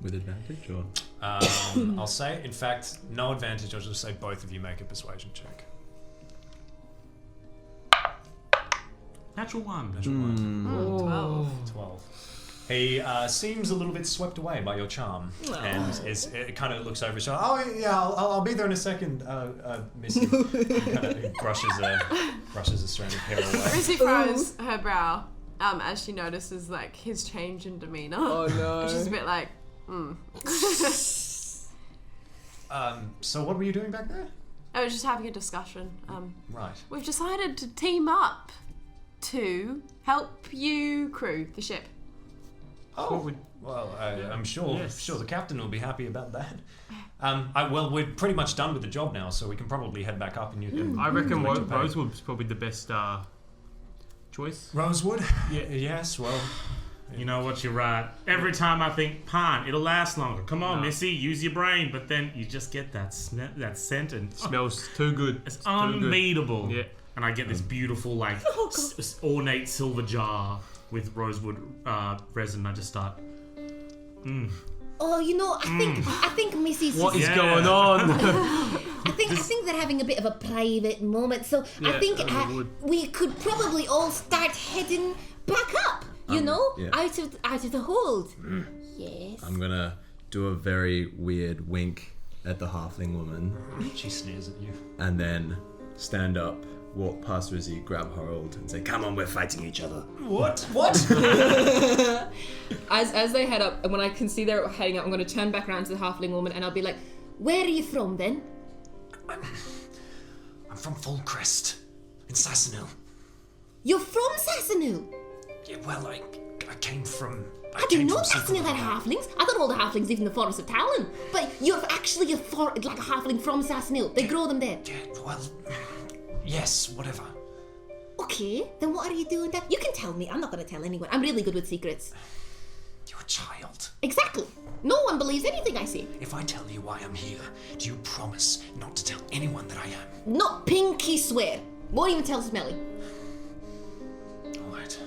With advantage or? I'll say, in fact, no advantage. I'll just say both of you make a persuasion check. Natural one. 12. He seems a little bit swept away by your charm, and it kind of looks over his shoulder. Oh yeah, I'll be there in a second, Missy. Kind of brushes a strand of hair away. Rizzy frows her brow as she notices like his change in demeanor. oh no. She's a bit like, So what were you doing back there? I was just having a discussion. Right. We've decided to team up to help you crew the ship. Oh, well, I'm sure Yes. the captain will be happy about that. We're pretty much done with the job now, so we can probably head back up and you can. I reckon collect your pay. Rosewood's probably the best choice. Rosewood? Yeah. Yes. Well, You know what? You're right. Every time I think pine, it'll last longer. Come on, Missy, use your brain. But then you just get that scent and Smells too good. it's unbeatable. Yeah. And I get this beautiful, like, ornate silver jar with rosewood resin. I just start. Oh, you know, I think Missy's. What is going on? I think they're having a bit of a private moment. So I think we could probably all start heading back up. Out of the hold. Yes. I'm gonna do a very weird wink at the halfling woman. She sneers at you. And then stand up, walk past Rizzy, grab Harold, and say, "Come on, we're fighting each other." What? As they head up, and when I can see they're heading up, I'm going to turn back around to the halfling woman, and I'll be like, Where are you from then? I'm from Fullcrest, in Sassanil. You're from Sassanil? Yeah, well, I came from... I didn't know Sassanil had halflings. I thought all the halflings live in the Forest of Talon. But you're actually like a halfling from Sassanil. They grow them there. Yeah, well... Yes, whatever. Okay, then what are you doing there? You can tell me. I'm not going to tell anyone. I'm really good with secrets. You're a child. Exactly. No one believes anything I say. If I tell you why I'm here, do you promise not to tell anyone that I am? Not pinky swear. Won't even tell Smelly. All right.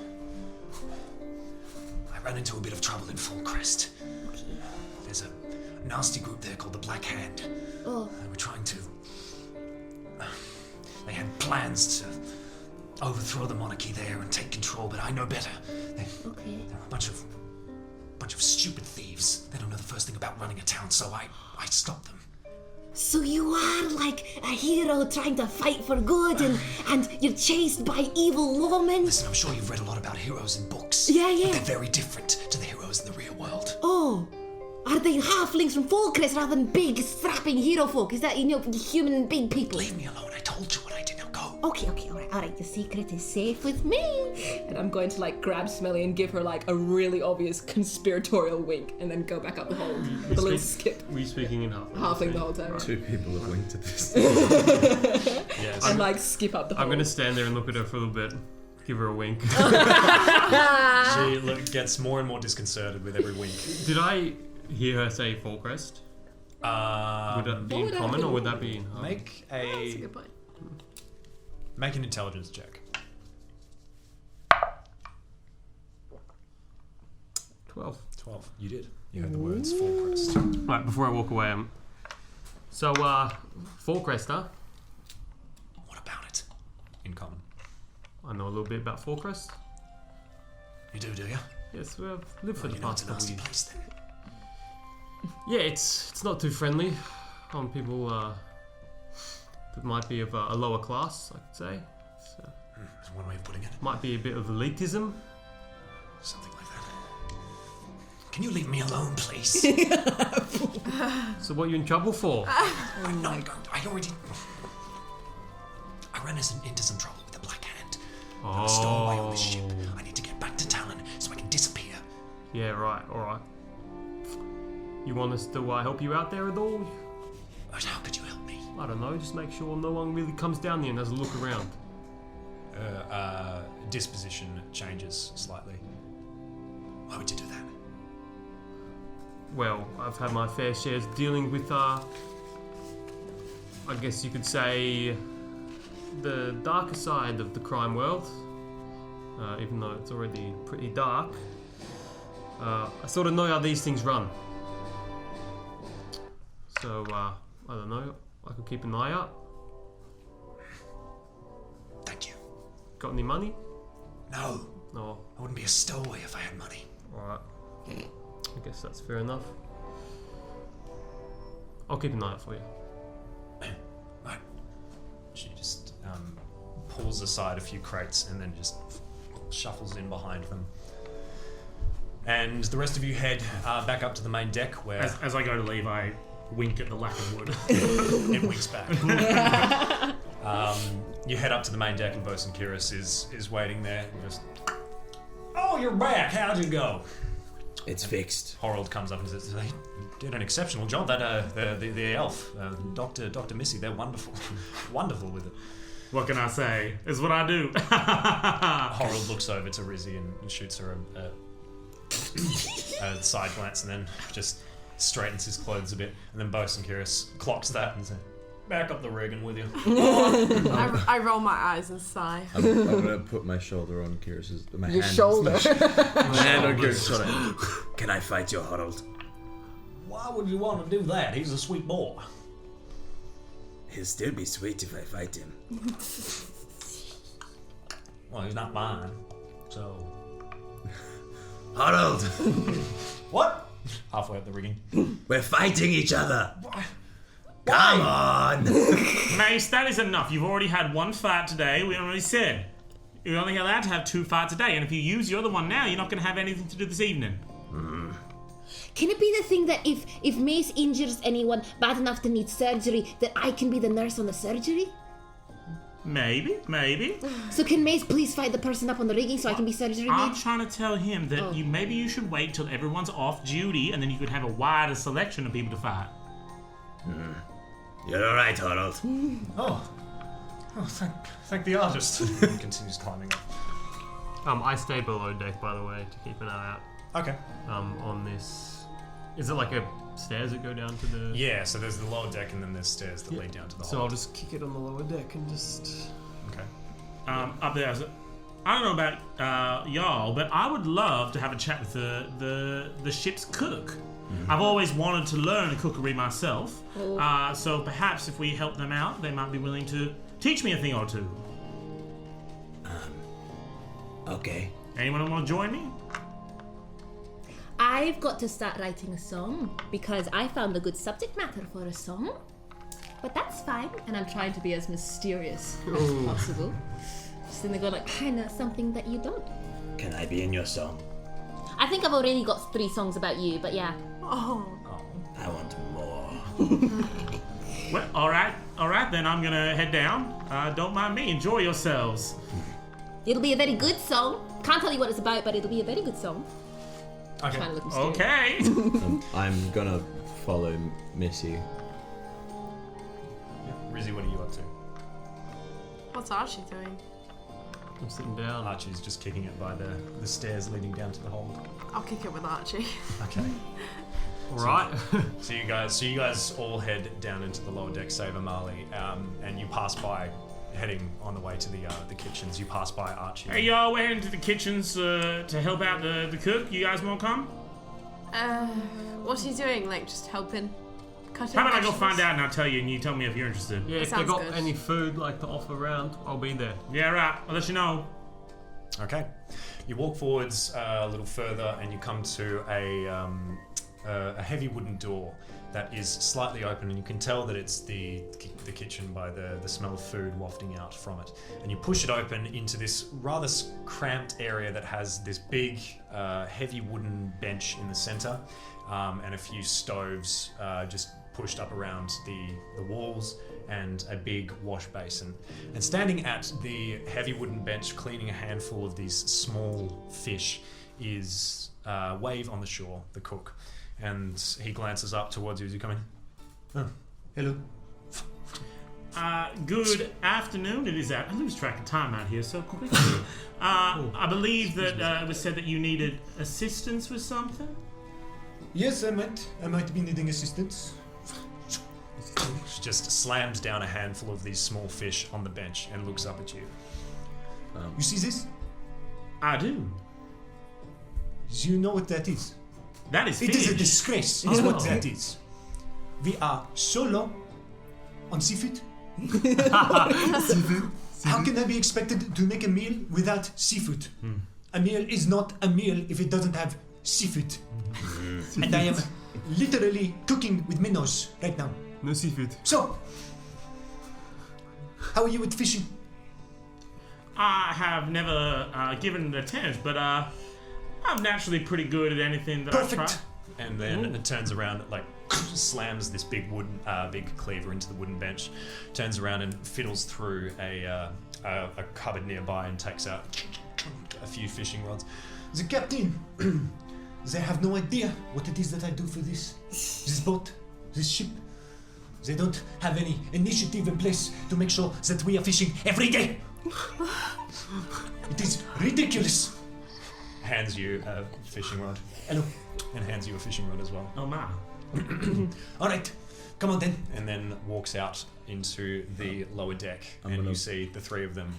I ran into a bit of trouble in Fullcrest. Okay. There's a nasty group there called the Black Hand. Oh. They were trying to... They had plans to overthrow the monarchy there and take control, but I know better. They're a bunch of stupid thieves. They don't know the first thing about running a town, so I stopped them. So you are like a hero trying to fight for good and you're chased by evil lawmen? Listen, I'm sure you've read a lot about heroes in books. Yeah. But they're very different to the heroes in the real world. Oh. Are they halflings from Fullcrest rather than big, strapping hero folk? Is that, human big people? Leave me alone. I told you what I did. Now go. Okay, all right. The secret is safe with me. and I'm going to grab Smelly and give her a really obvious conspiratorial wink, and then go back up the hole. The little skip. Were you speaking in Halfling the whole time. Two people have winked at this. Yes. And skip up the hole. I'm going to stand there and look at her for a little bit. Give her a wink. She gets more and more disconcerted with every wink. Did I hear her say Fullcrest? Would that be in common or would that be in half? Make That's a good point. Make an intelligence check. 12. 12. You did. You heard the words Fullcrest. Right, before I walk away, Fullcrest, huh? What about it? In common. I know a little bit about Fullcrest. You do you? Yes, well, I've lived for the You know it's past a couple nasty years. place then. Yeah, it's not too friendly on people that might be of a lower class, I could say. So, That's one way of putting it. might be a bit of elitism. Something like that. Can you leave me alone, please? So what are you in trouble for? I'm not. I already. I ran into some trouble with the Black Hand. I'm stowaway on this ship. I need to get back to Talon so I can disappear. Yeah, right, alright. You want us to help you out there at all? But how could you help me? I don't know, just make sure no one really comes down there and has a look around. Disposition changes slightly. Why would you do that? Well, I've had my fair shares dealing with, I guess you could say, the darker side of the crime world. Even though it's already pretty dark. I sort of know how these things run. So, I don't know, I could keep an eye out. Thank you. Got any money? No, No. I wouldn't be a stowaway if I had money. Alright. I guess that's fair enough. I'll keep an eye out for you. Right. She just pulls aside a few crates and then just shuffles in behind them. And the rest of you head back up to the main deck where As I go to leave, I wink at the lack of wood. it winks back. You head up to the main deck and Bosun Kiris is waiting there. And just, oh, you're back. How'd it go? It's fixed. Harold comes up and says, "They did an exceptional job. That the elf, Dr. Missy, they're wonderful, wonderful with it." What can I say? It's what I do. Harold looks over to Rizzy and shoots her a side glance, and then just straightens his clothes a bit. And then Bosun Curious clocks that and says, "Back up the rigging with you." I roll my eyes and sigh. I'm gonna put my shoulder on Kyrus's. My Your hand, shoulder. My hand on Kyrus's shoulder. Can I fight you, Harold? Why would you want to do that? He's a sweet boy. He'll still be sweet if I fight him. Well, he's not mine, so... Harold! What? Halfway up the rigging. We're fighting each other! Come on! Mace, that is enough. You've already had one fight today. We already said you're only allowed to have 2 fights a day, and if you use your other one now, you're not going to have anything to do this evening. Can it be the thing that if Mace injures anyone bad enough to need surgery, that I can be the nurse on the surgery? Maybe. So can Mace please fight the person up on the rigging so I can be surgery I'm made? trying to tell him that maybe you should wait till everyone's off duty, and then you could have a wider selection of people to fight. You're alright, Harold. Oh, thank the artist. He continues climbing up. I stay below deck, by the way, to keep an eye out. Okay. On this, is it like a stairs that go down to the? Yeah, so there's the lower deck and then there's stairs that lead down to the So hold. I'll just kick it on the lower deck and just. Okay. Up there, I don't know about y'all, but I would love to have a chat with the ship's cook. I've always wanted to learn cookery myself, so perhaps if we help them out, they might be willing to teach me a thing or two. Okay. Anyone want to join me? I've got to start writing a song because I found a good subject matter for a song. But that's fine. And I'm trying to be as mysterious as possible. Just then they go like, I know something that you don't. Can I be in your song? I think I've already got 3 songs about you, but yeah. Oh. I want more. Well, all right. Then I'm gonna head down. Don't mind me. Enjoy yourselves. It'll be a very good song. Can't tell you what it's about, but it'll be a very good song. Okay. Trying to look mysterious. Okay. I'm gonna follow Missy. Rizzy, what are you up to? What's Archie doing? I'm sitting down. Archie's just kicking it by the stairs leading down to the hold. I'll kick it with Archie. Okay. All right. So you guys all head down into the lower deck, save Amali, and you pass by, heading on the way to the kitchens. You pass by Archie. Hey, y'all, we're heading to the kitchens to help out the cook. You guys want to come? What's he doing? Like, just helping? Cutting How about I go vegetables? find out and I'll tell you, and you tell me if you're interested? Yeah, if they sounds got good. any food like to offer around, I'll be there. Yeah, right. I'll let you know. Okay. You walk forwards a little further, and you come to a heavy wooden door that is slightly open, and you can tell that it's the kitchen by the smell of food wafting out from it. And you push it open into this rather cramped area that has this big, heavy wooden bench in the center, and a few stoves just pushed up around the walls, and a big wash basin. And standing at the heavy wooden bench, cleaning a handful of these small fish, is Wave on the shore, the cook. And he glances up towards you as you come in. Oh, hello. Good afternoon. It is I lose track of time out here so quickly. I believe that it was said that you needed assistance with something. Yes, I might be needing assistance. She just slams down a handful of these small fish on the bench and looks up at you. You see this? I do. Do you know what that is? That is It fish. is a disgrace, is what that is. We are so low on seafood. How can I be expected to make a meal without seafood? A meal is not a meal if it doesn't have seafood. And I am literally cooking with minnows right now. No seafood. So, how are you with fishing? I have never given it a attempt, but I'm naturally pretty good at anything that I try. Perfect. And then it turns around, like slams this big big cleaver into the wooden bench, turns around and fiddles through a cupboard nearby and takes out a few fishing rods. The captain, they have no idea what it is that I do for this boat, this ship. They don't have any initiative in place to make sure that we are fishing every day. It is ridiculous. hands you a fishing rod. Hello. And hands you a fishing rod as well. Oh, my. All right, come on then. And then walks out into the lower deck, I'm and gonna- you see the three of them.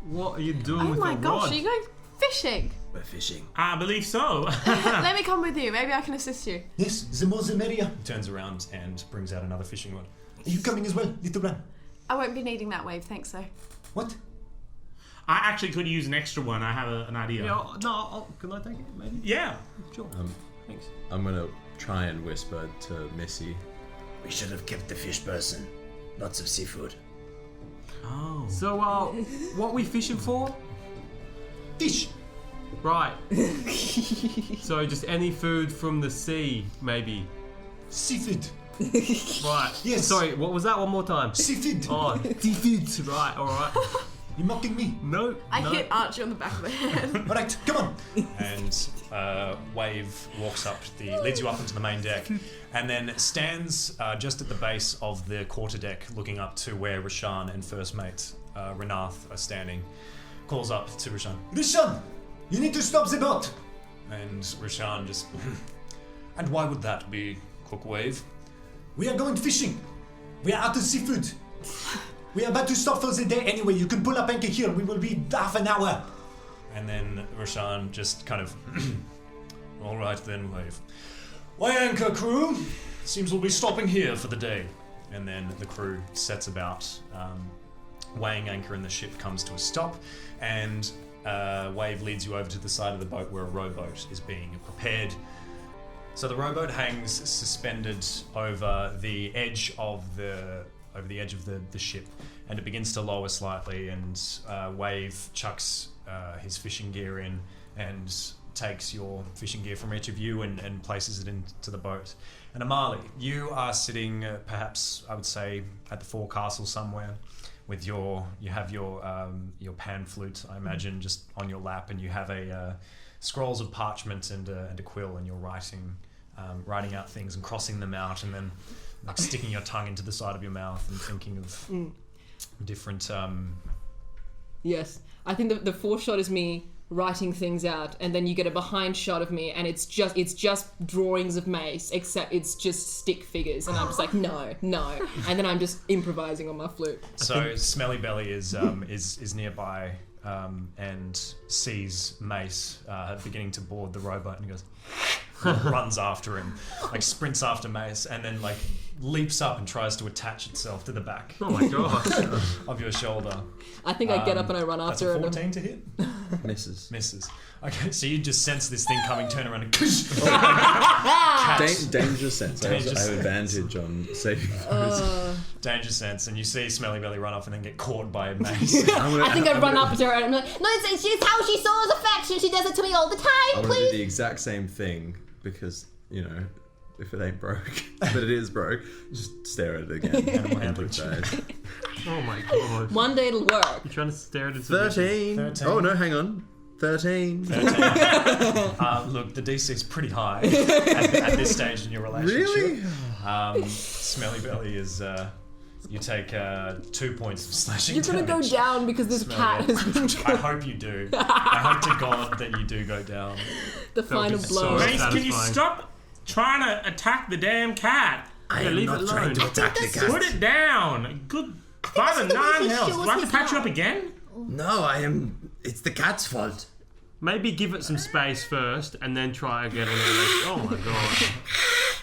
What are you doing Oh with my your gosh, rod? are you going fishing? We're fishing. I believe so. Let me come with you. Maybe I can assist you. Yes, the more the merrier. Turns around and brings out another fishing rod. Are you coming as well, little one? I won't be needing that wave, thanks though. What? I actually could use an extra one. I have an idea. Yeah, no, can I take it? Maybe. Yeah. Sure. Thanks. I'm gonna try and whisper to Missy. We should have kept the fish person. Lots of seafood. Oh. So, what we fishing for? Fish. Right. So just any food from the sea, maybe. Seafood. Right. Yes. Sorry, what was that? One more time. Seafood. Oh, seafood. Right. All right. You mocking me? No. I no. hit Archie on the back of the head. All right, come on. And Wave walks up, leads you up into the main deck, and then stands just at the base of the quarterdeck, looking up to where Rashan and first mate Renath are standing. Calls up to Rashan, Rishan, you need to stop the boat. and Rashan just. And why would that be, Cook Wave? We are going fishing. We are out of seafood. We are about to stop for the day anyway. You can pull up anchor here. We will be half an hour. And then Rashan just kind of. All right then, Wave. Why anchor, crew? Seems we'll be stopping here for the day. And then the crew sets about weighing anchor, and the ship comes to a stop. And Wave leads you over to the side of the boat where a rowboat is being prepared. So the rowboat hangs suspended over the edge of the ship, and it begins to lower slightly. And Wave chucks his fishing gear in and takes your fishing gear from each of you and places it into the boat. And Amali, you are sitting perhaps, I would say, at the forecastle somewhere with you have your pan flute, I imagine, just on your lap, and you have a scrolls of parchment and a quill, and you're writing out things and crossing them out, and then like sticking your tongue into the side of your mouth and thinking of different Yes. I think the foreshot is me writing things out, and then you get a behind shot of me, and it's just drawings of Mace, except it's just stick figures, and I'm just like, no, and then I'm just improvising on my flute. So Smelly Belly is nearby and sees Mace beginning to board the rowboat, and he goes, runs after him, like sprints after Mace, and then like leaps up and tries to attach itself to the back Oh my gosh. of your shoulder. I think I get up and I run That's after a him. 14 to hit. Misses. Okay, so you just sense this thing coming, turn around and Danger sense. I Danger have sense. advantage on saving throws. danger sense, and you see Smelly Belly run off and then get caught by Mace. I think I run up to her and I'm like, no, it's just how she shows affection. She does it to me all the time, I want to do please. the exact same thing because, if it ain't broke, but it is broke, just stare at it again. Animal handling. Oh my god. One day it'll work. You're trying to stare at it. 13. 13. Oh, no, hang on. 13. Look, the DC is pretty high at this stage in your relationship. Really? Smelly Belly is. You take 2 points of slashing You're gonna go damage. down because this Smelly cat Belly. has been I killed. hope you do. I hope to God that you do go down. The final be blow. so Mace, can you satisfying. stop trying to attack the damn cat? I Yeah, am leave not it trying alone. to attack the cat. Put it down. Good. By the that's the way nine he hells. shows Do I have to his patch you up love. again? No, I am. It's the cat's fault. Maybe give it some space first and then try again on the next. Oh my god.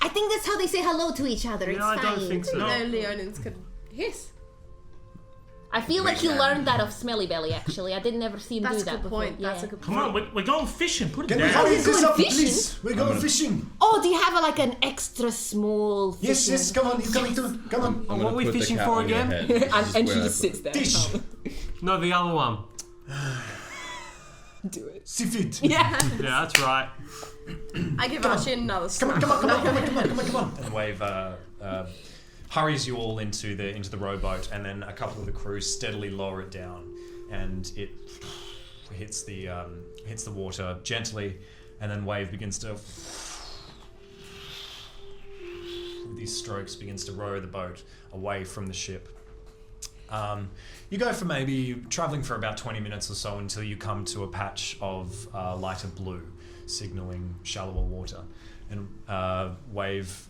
I think that's how they say hello to each other. Yeah, It's I fine. don't think so. No, Leonins could hiss. I feel like he learned that of Smelly Belly, actually. I didn't ever see him That's do a that good before. point. That's Yeah. a good Come point. on, we're going fishing. Put it Can we down. hurry you're this going up, fishing? please? We're going fishing. Oh, do you have an extra small Yes, fishing- yes, come on, you coming too. Come on. I'm What gonna are we put the fishing cat for on your again? head. This is And she where I just put- sits there. Fish. No, the other one. Do it. Seafood. Yeah. Yeah, that's right. I give Archie another Come slap. on, come on, come on, come on, come on, come on, come on. And Wave hurries you all into the rowboat, and then a couple of the crew steadily lower it down, and it hits the water gently, and then Wave begins to, with these strokes, begins to row the boat away from the ship. You go for maybe traveling for about 20 minutes or so until you come to a patch of lighter blue, signaling shallower water. And Wave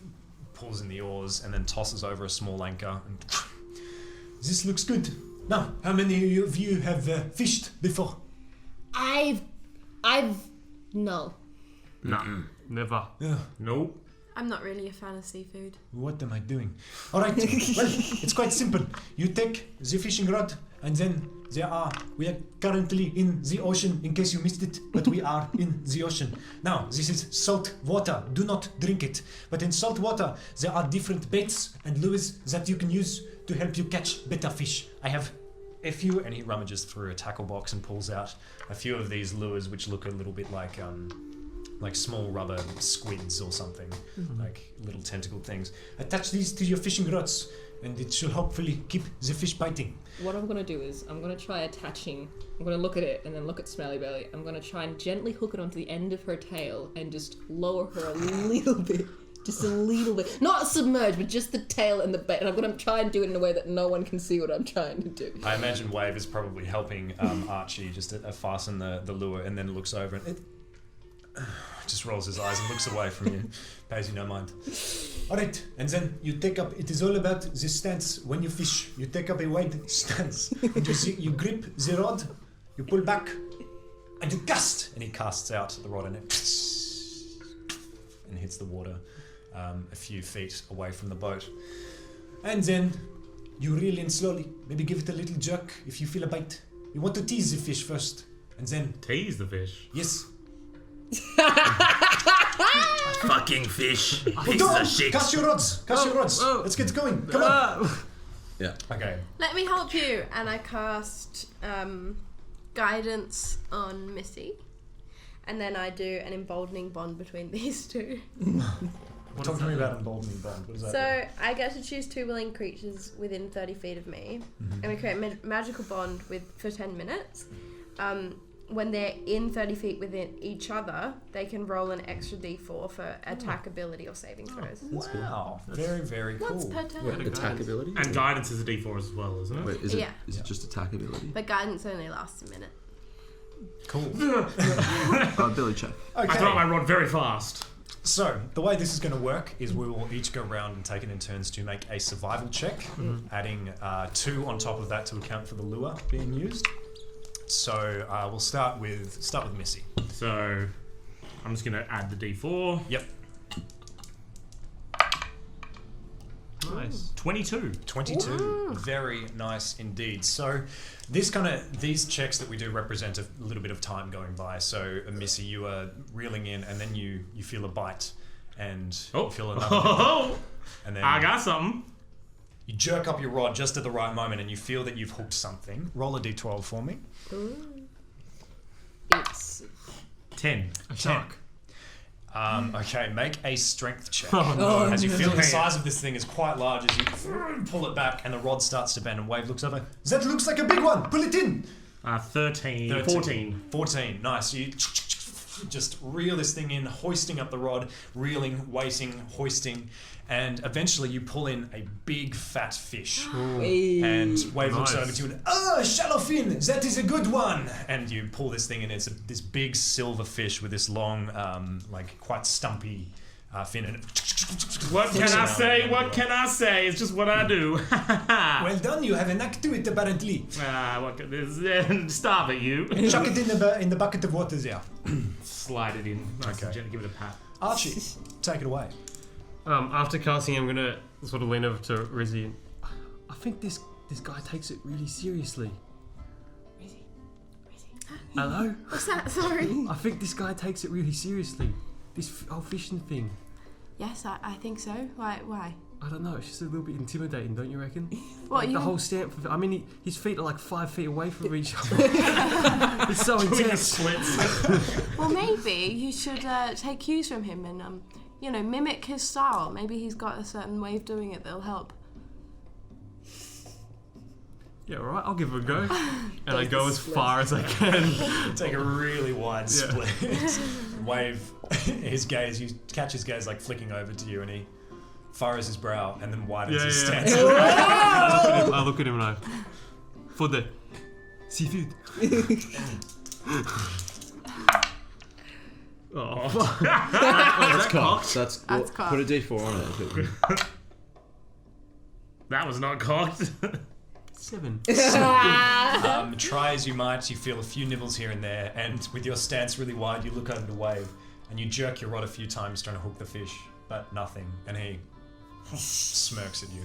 pulls in the oars and then tosses over a small anchor. And This looks good. Now, how many of you have fished before? I've no. No, never. Nope. I'm not really a fan of seafood. What am I doing? All right. Well, it's quite simple. You take the fishing rod, and then we are currently in the ocean. In case you missed it, but we are in the ocean now. This is salt water. Do not drink it. But in salt water, there are different baits and lures that you can use to help you catch better fish. I have a few, and he rummages through a tackle box and pulls out a few of these lures, which look a little bit like small rubber squids or something, like little tentacle things. Attach these to your fishing rods, and it should hopefully keep the fish biting. What I'm going to do is I'm going to try attaching. I'm going to look at it and then look at Smelly Belly. I'm going to try and gently hook it onto the end of her tail and just lower her a little bit. Just a little bit. Not submerged, but just the tail and the bait. And I'm going to try and do it in a way that no one can see what I'm trying to do. I imagine Wave is probably helping Archie just to fasten the lure, and then looks over and it just rolls his eyes and looks away from you. Pays you no mind. All right, and then you take up. It is all about the stance when you fish. You take up a wide stance. And you grip the rod, you pull back, and you cast. And he casts out the rod and it and hits the water a few feet away from the boat. And then you reel in slowly. Maybe give it a little jerk if you feel a bite. You want to tease the fish first, and then Tease the fish. yes. Fucking fish. Put Pieces on. of shit. Cast your rods. Cast your rods. Let's get going. Come on. Yeah. Okay. Let me help you. And I cast guidance on Missy. And then I do an emboldening bond between these two. Talk to me about emboldening bond. What is that? So I get to choose 2 willing creatures within 30 feet of me. And we create a magical bond for 10 minutes. When they're in 30 feet within each other, they can roll an extra d4 for attack ability or saving throws. Wow. Very, very cool. Once per turn. Wait, attack ability? And guidance is a D4 as well, isn't it? Wait, is it, Yeah. is it just attack ability? But guidance only lasts a minute. Cool. Ability check. I Okay. throw my rod very fast. So, the way this is going to work is we will each go around and take it in turns to make a survival check, adding 2 on top of that to account for the lure being used. So, we'll start with Missy. So I'm just going to add the D4. Yep. Nice. 22. 22. Very nice indeed. So, these checks that we do represent a little bit of time going by. So, Missy, you are reeling in, and then you feel a bite, and you feel another bite, and then I got something. you jerk up your rod just at the right moment, and you feel that you've hooked something. Roll a d12 for me. It's 10. A shark. Okay, make a strength check. Oh, As you feel the size of this thing is quite large, as you pull it back, and the rod starts to bend, and Wave looks over. That looks like a big one. Pull it in. 13. 14. 14. Nice. You just reel this thing in, hoisting up the rod, reeling, weighting, hoisting, and eventually you pull in a big fat fish. And Wave looks Nice. over to you and, Shallow fin. That is a good one. and you pull this thing in. It's this big silver fish with this long, like quite stumpy fin. And What can I say? What can I say? It's just what I do. Well done. You have a knack to it, apparently. What can this? Stop it, you. Chuck it in the bucket of water there. Slide it in. Nice and Okay. gently, give it a pat. Archie, take it away. After casting, I'm gonna sort of lean over to Rizzy. And, I think this guy takes it really seriously. Hello? What's that? Sorry. I think this guy takes it really seriously. This whole fishing thing. Yes, I think so. Why? I don't know. It's just a little bit intimidating, don't you reckon? What, Like you... the whole stamp. I mean, his feet are like 5 feet away from each other. It's so intense. Well, maybe you should take cues from him and, mimic his style. Maybe he's got a certain way of doing it that'll help. Yeah, all right. I'll give it a go. And I go as far as I can. Take a really wide split. Wave his gaze. You catch his gaze like flicking over to you, and he furrows his brow, and then widens his Yeah. stance. I look at him and I... For the seafood. Oh, fuck. That's cocked. That's cocked. Put a D4 on it. That was not cocked. 7. Try as you might, you feel a few nibbles here and there, and with your stance really wide, you look over the wave, and you jerk your rod a few times trying to hook the fish, but nothing, and he smirks at you.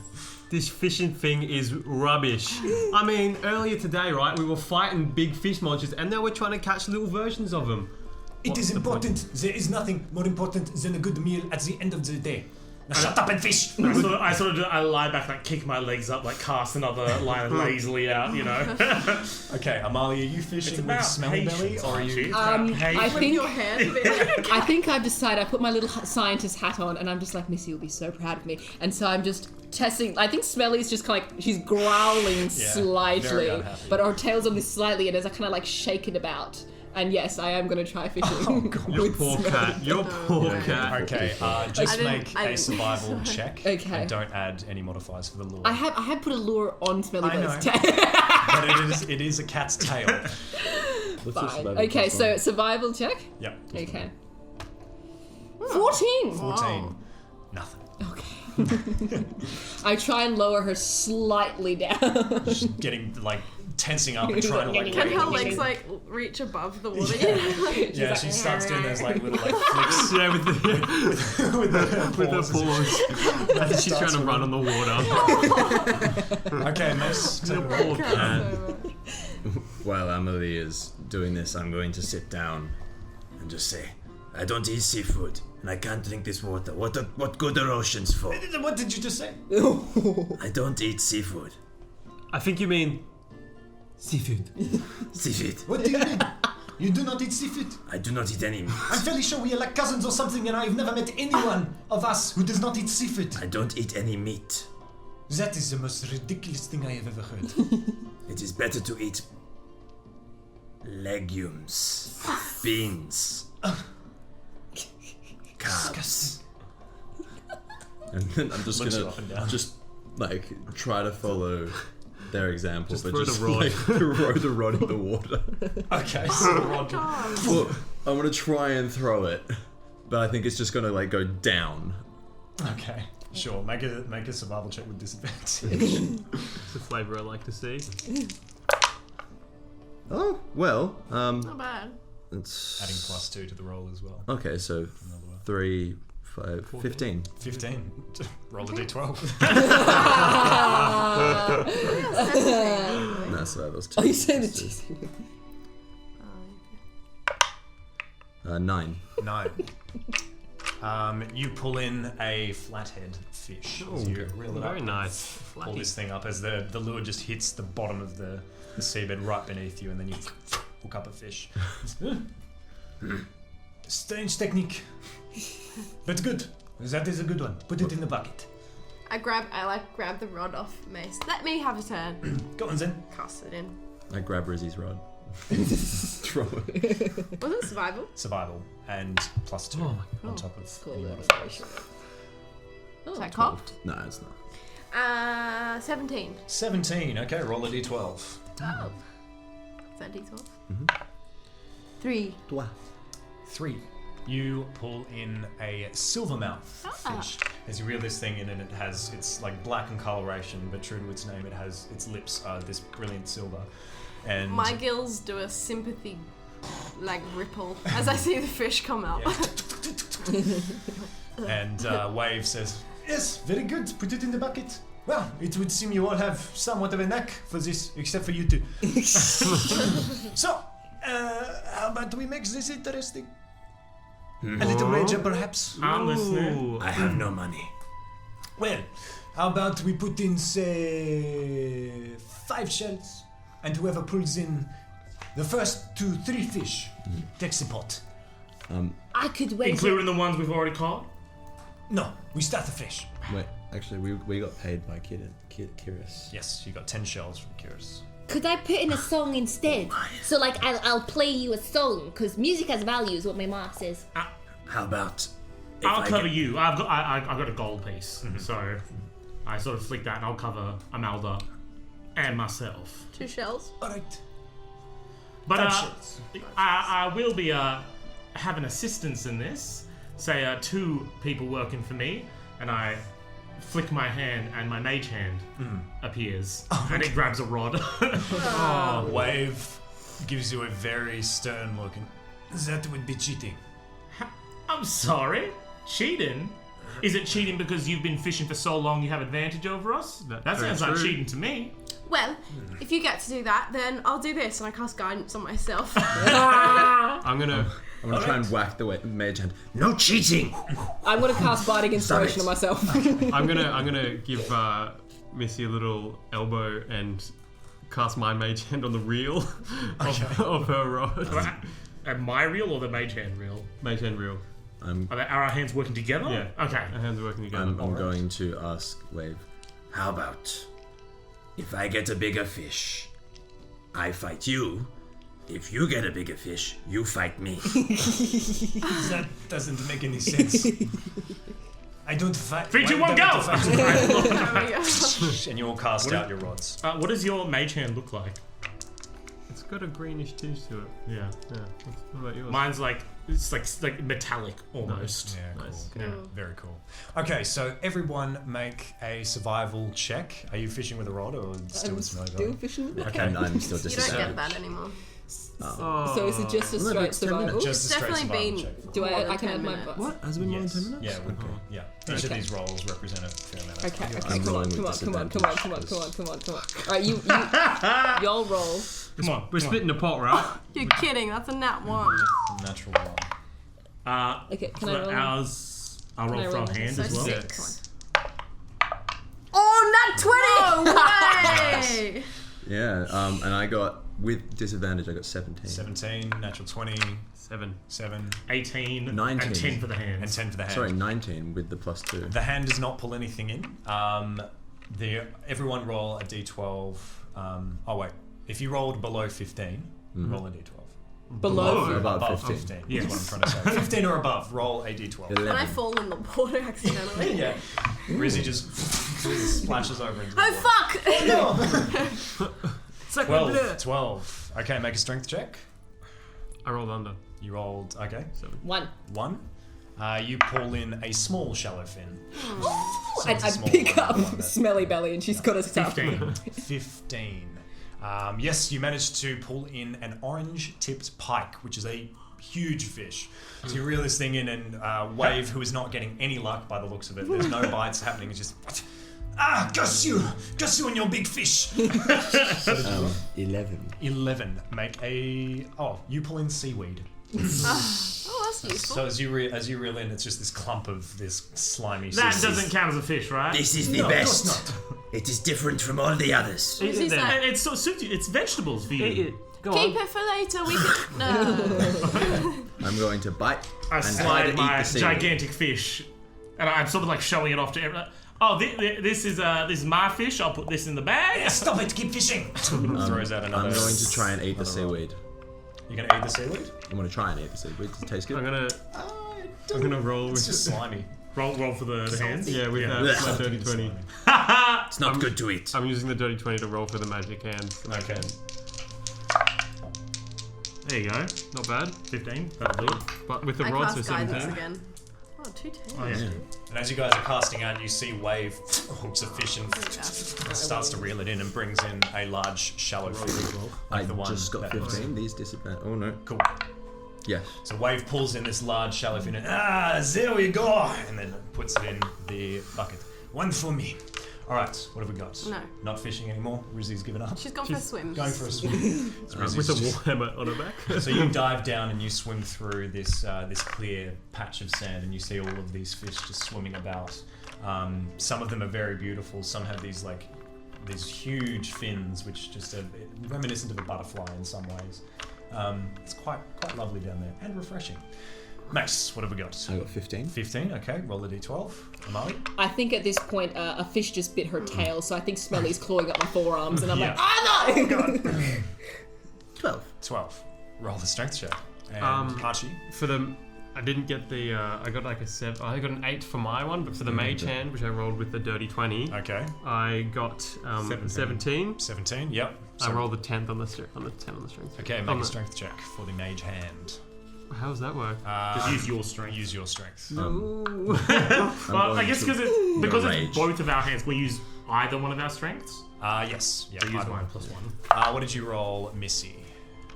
This fishing thing is rubbish. I mean, earlier today, right, we were fighting big fish monsters, and now we're trying to catch little versions of them. It What's is the important. There is nothing more important than a good meal at the end of the day. Now shut up and fish! I lie back, like kick my legs up, like cast another line lazily out, you know. Okay, Amalia, are you fishing with Smelly Belly, or are you... I think Your hand bit. I think I've decided. I put my little scientist hat on, and I'm just like, Missy will be so proud of me. And so I'm just testing. I think Smelly's just kind of like she's growling slightly, very unhappy. but her tail's only slightly, and as I kind of like shake it about. And yes, I am going to try fishing. Oh, God. Your with poor Smelly. cat. Your poor cat. Okay, just make I a didn't- survival check, Okay. and don't add any modifiers for the lure. I have put a lure on Smelly I know. Belly's tail. But it is a cat's tail. Fine. Okay, so survival check. Yep. Okay. 14. 14. Nothing. Okay. I try and lower her slightly down. Just getting, like, tensing up and trying to, like... Can her wait. legs like reach above the water? Yeah, she starts doing those, like, little, like, flicks Yeah, with the with the paws. I think she's trying to run on the water. Okay, Mace. Your poor cat. While Amelie is doing this, I'm going to sit down and just say, I don't eat seafood, and I can't drink this water. What good are oceans for? What did you just say? I don't eat seafood. I think you mean seafood. Seafood. What do you mean? You do not eat seafood? I do not eat any meat. I'm fairly sure we are like cousins or something, and I've never met anyone of us who does not eat seafood. I don't eat any meat. That is the most ridiculous thing I have ever heard. It is better to eat legumes, beans, carbs. And then I'm just Looks you gonna up and down. just like try to follow their example, Just but throw the just rod. like throw the rod in the water. Okay, so the rod... Well, I'm gonna try and throw it, but I think it's just gonna like go down. Okay, sure. Make a survival check with disadvantage. It's the flavour I like to see. Oh well, Not bad. it's Adding +2 to the roll as well. okay. So 3, 5, 15. 15. Roll a d12. No, so that was 2. Oh, you saying the Plus two. cheesy? 9. 9. You pull in a flathead fish. as you reel it Very up. nice. Pull this thing up as the lure just hits the bottom of the seabed right beneath you, and then you hook up a fish. Strange technique. But good. That is a good one. Put it in the bucket. I grab the rod off Mace. Let me have a turn. Go on then. Cast it in. I grab Rizzy's rod. Throw it. Was it survival? Survival and +2 Oh my on top of Cool, any that's modifiers. Is that cocked? No, it's not. 17. 17. Okay, roll a d12. Oh. Is that D12? Mm-hmm. 3. 3. You pull in a silvermouth fish. As you reel this thing in, and it's like black in coloration, but true to its name, its lips are this brilliant silver. And My gills do a sympathy like ripple as I see the fish come out. and Wave says, Yes, very good. Put it in the bucket. Well, it would seem you all have somewhat of a knack for this, except for you two. So, how about we make this interesting? A little wager, perhaps? I'm listening. Ooh. I have no money. Well, how about we put in, say, 5 shells, and whoever pulls in the first 2, 3 fish takes the pot. I could wager. Including the ones we've already caught? No, we start afresh. Wait, actually, we got paid by Kiris. yes, you got 10 shells from Curious. Could I put in a song instead? So like I'll play you a song because music has value is what my mom says. How about I'll cover you. I've got a gold piece, so I sort of flick that, and I'll cover Amalda and myself. 2 shells. All right. But I will be having assistance in this. Say 2 people working for me, and I flick my hand, and my mage hand appears, and it grabs a rod. Wave gives you a very stern look. That would be cheating. I'm sorry, cheating? Is it cheating because you've been fishing for so long you have advantage over us? That sounds like cheating to me. Well, if you get to do that, then I'll do this, and I cast guidance on myself. I'm gonna try and whack the mage hand. No cheating! I'm gonna cast Bardic Inspiration on myself. I'm gonna give Missy a little elbow and cast my mage hand on the reel of her rod. At my reel or the mage hand reel? Mage hand reel. Are our hands working together? Yeah. Okay. Our hands are working together. I'm going to ask Wave. How about if I get a bigger fish, I fight you. If you get a bigger fish, you fight me. That doesn't make any sense. I don't fight. 3, 2, 1, go! And you all cast out your rods. What does your mage hand look like? It's got a greenish tinge to it. Yeah. What about yours? Mine's like metallic almost. Yeah, cool. Nice. Yeah, very cool. Okay, so everyone make a survival check. Are you fishing with a rod or still with smelly Still belly? fishing with it. Okay, And I'm still You don't disadvantaged. get that anymore. So is it just a Well, straight it's 10 survival? minutes. just a straight Definitely survival been- check. Do More I than can 10 add my minutes. What? Has it been more than 10 minutes? Yeah, yeah. Each of these rolls represent a fair amount of Okay, time. okay, I'm come on, rolling come on, with come on, come on, come on, disadvantage. come on, come on, come on. Alright, y'all roll. Come on. We're splitting the pot, right? You're kidding, that's a nat 1. Natural one. Okay, can for I roll? ours, I'll roll I for roll? our hand So as well. 6. Oh, nat 20! No way! Yeah, and I got, with disadvantage, I got 17. 17, natural 20, 7, 18, 19. and 10 for the hands. and 10 for the hand. Sorry, 19 with the +2. The hand does not pull anything in. Everyone roll a d12. If you rolled below 15, roll a d12. Below. Above 15. Is what I'm trying to say. 15 or above, roll a d12. 11. When I fall in the water accidentally. Yeah. Rizzy just splashes over into the Oh water. fuck! 12. Okay, make a strength check. I rolled under. You rolled, okay, 1. 1. You pull in a small shallow fin. So I it's a small pick one, up one that- Smelly Belly and she's got a stuff. 15. 15. Yes, you managed to pull in an orange-tipped pike, which is a huge fish. So you reel this thing in, and Wave, who is not getting any luck by the looks of it, there's no bites happening, it's just... Curse you and your big fish! 11. 11. Make a... Oh, you pull in seaweed. Oh, that's useful. So as you reel in, it's just this clump of this slimy That seaweed. doesn't count as a fish, right? This is the No, of best. course It is different from all the others. Is he And saying? it's so suits you. It's vegetables for you. Go Keep it for later, we can... No. I'm going to bite I and try to slide eat my the seaweed. gigantic fish, and I'm sort of like showing it off to everyone. Oh, this is my fish. I'll put this in the bag. Stop it, keep fishing! Throws out another... I'm going to try and eat the another roll. seaweed. You're going to eat the seaweed? I'm going to try and eat the seaweed. Does it taste good? I'm gonna roll It's with just slimy. Roll for the hands. yeah with Yeah. my dirty 20. It's not good to eat. I'm using the dirty 20 to roll for the magic hands. Okay. There you go. Not bad. 15. That'll do it. But with the I rods, so cast guidance 17. again. Oh, 2 10. Oh, yeah. And as you guys are casting out, you see Wave hooks a fish and starts to reel it in and brings in a large shallow fish. I the one just got that- 15. These disadvantage. Oh no. Cool. Yes. So Wave pulls in this large shallow fin and there we go, and then puts it in the bucket. One for me. All right, what have we got? No. Not fishing anymore. Rizzy's given up. She's gone for a swim. Going for a swim. So Rizzy's With a just- warhammer on her back. So you dive down and you swim through this this clear patch of sand, and you see all of these fish just swimming about. Some of them are very beautiful. Some have these huge fins, which just are reminiscent of a butterfly in some ways. It's quite lovely down there and refreshing. Max, what have we got? I got 15. 15. Okay, roll a d12. Amali. I think at this point a fish just bit her tail, so I think Smelly's clawing up my forearms, and I'm Yeah. like, ah no! 12. 12. Roll the strength check. And Um, Archie. For the I didn't get the. I got like a 7. I got an 8 for my one, but for the mage hand, which I rolled with the dirty 20, Okay. I got 17. 17. Yep. I rolled the 10th on the 10 on the strength. Okay, make a strength check for the mage hand. How does that work? Just use your strength. Use your strength. Well, I guess because it's both of our hands, we use either one of our strengths. Yes. Yeah. I use mine +1. What did you roll, Missy?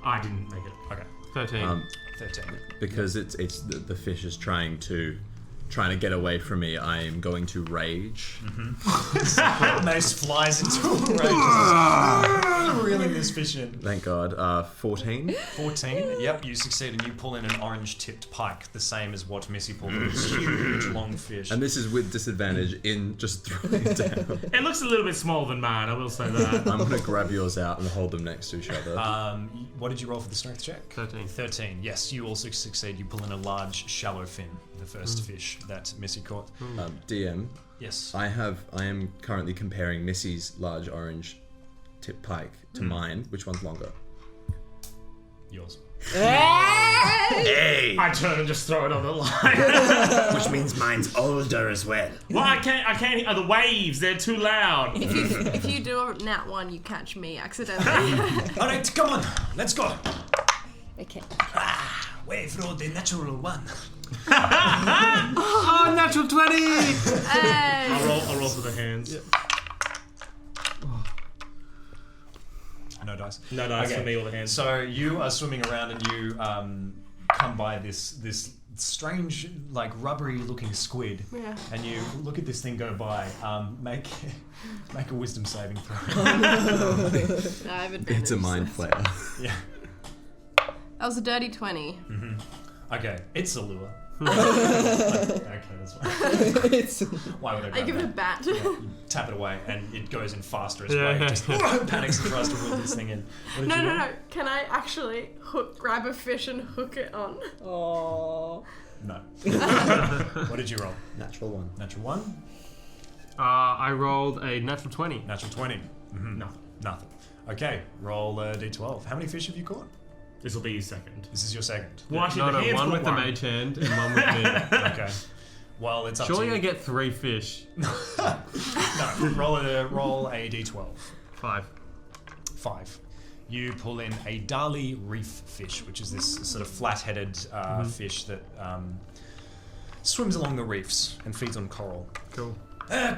I didn't make it. Okay. 13. 13. Because it's the fish is trying to get away from me. I am going to rage. Mace flies into a rage, reeling this fish in. Thank God. 14. 14. Yep, you succeed, and you pull in an orange-tipped pike, the same as what Missy pulled in. This huge, long fish. And this is with disadvantage in just throwing it down. It looks a little bit smaller than mine, I will say that. I'm gonna grab yours out and hold them next to each other. What did you roll for the strength check? 13. 13. Yes, you also succeed. You pull in a large, shallow fin, the first fish that Missy caught. DM. Yes. I am currently comparing Missy's large orange tip pike to mine. Which one's longer? Yours. Hey! I turn and just throw it on the line. Which means mine's older as well. Well, I can't hear the waves. They're too loud. If you do a nat 1, you catch me accidentally. Alright, come on, let's go. Okay. Wave roll the natural 1. Oh, natural 20! Hey. I'll roll for the hands. No dice. No dice for me or the hands. So you are swimming around and you come by this strange, like rubbery-looking squid. Yeah. And you look at this thing go by. Make a wisdom saving throw. I have advantage. It's a mind flayer. Yeah. That was a dirty 20. Okay, it's a lure. Okay, that's fine. Why would I? I grab give it a that? bat. You tap it away and it goes in faster as Yeah. Wave just panics and tries to reel this thing in. What did you roll? No. Can I actually grab a fish and hook it on? Oh. No. What did you roll? Natural 1. Natural 1? I rolled a natural 20. Natural 20? Nothing. Okay, roll a d12. How many fish have you caught? This will be your second. This is your second. Well, actually, the hands one got with the mage hand and one with me. Okay. Well, it's up Surely to I you. get 3 fish. No, roll a d12. 5. 5. You pull in a Dali reef fish, which is this sort of flat-headed fish that swims along the reefs and feeds on coral. Cool.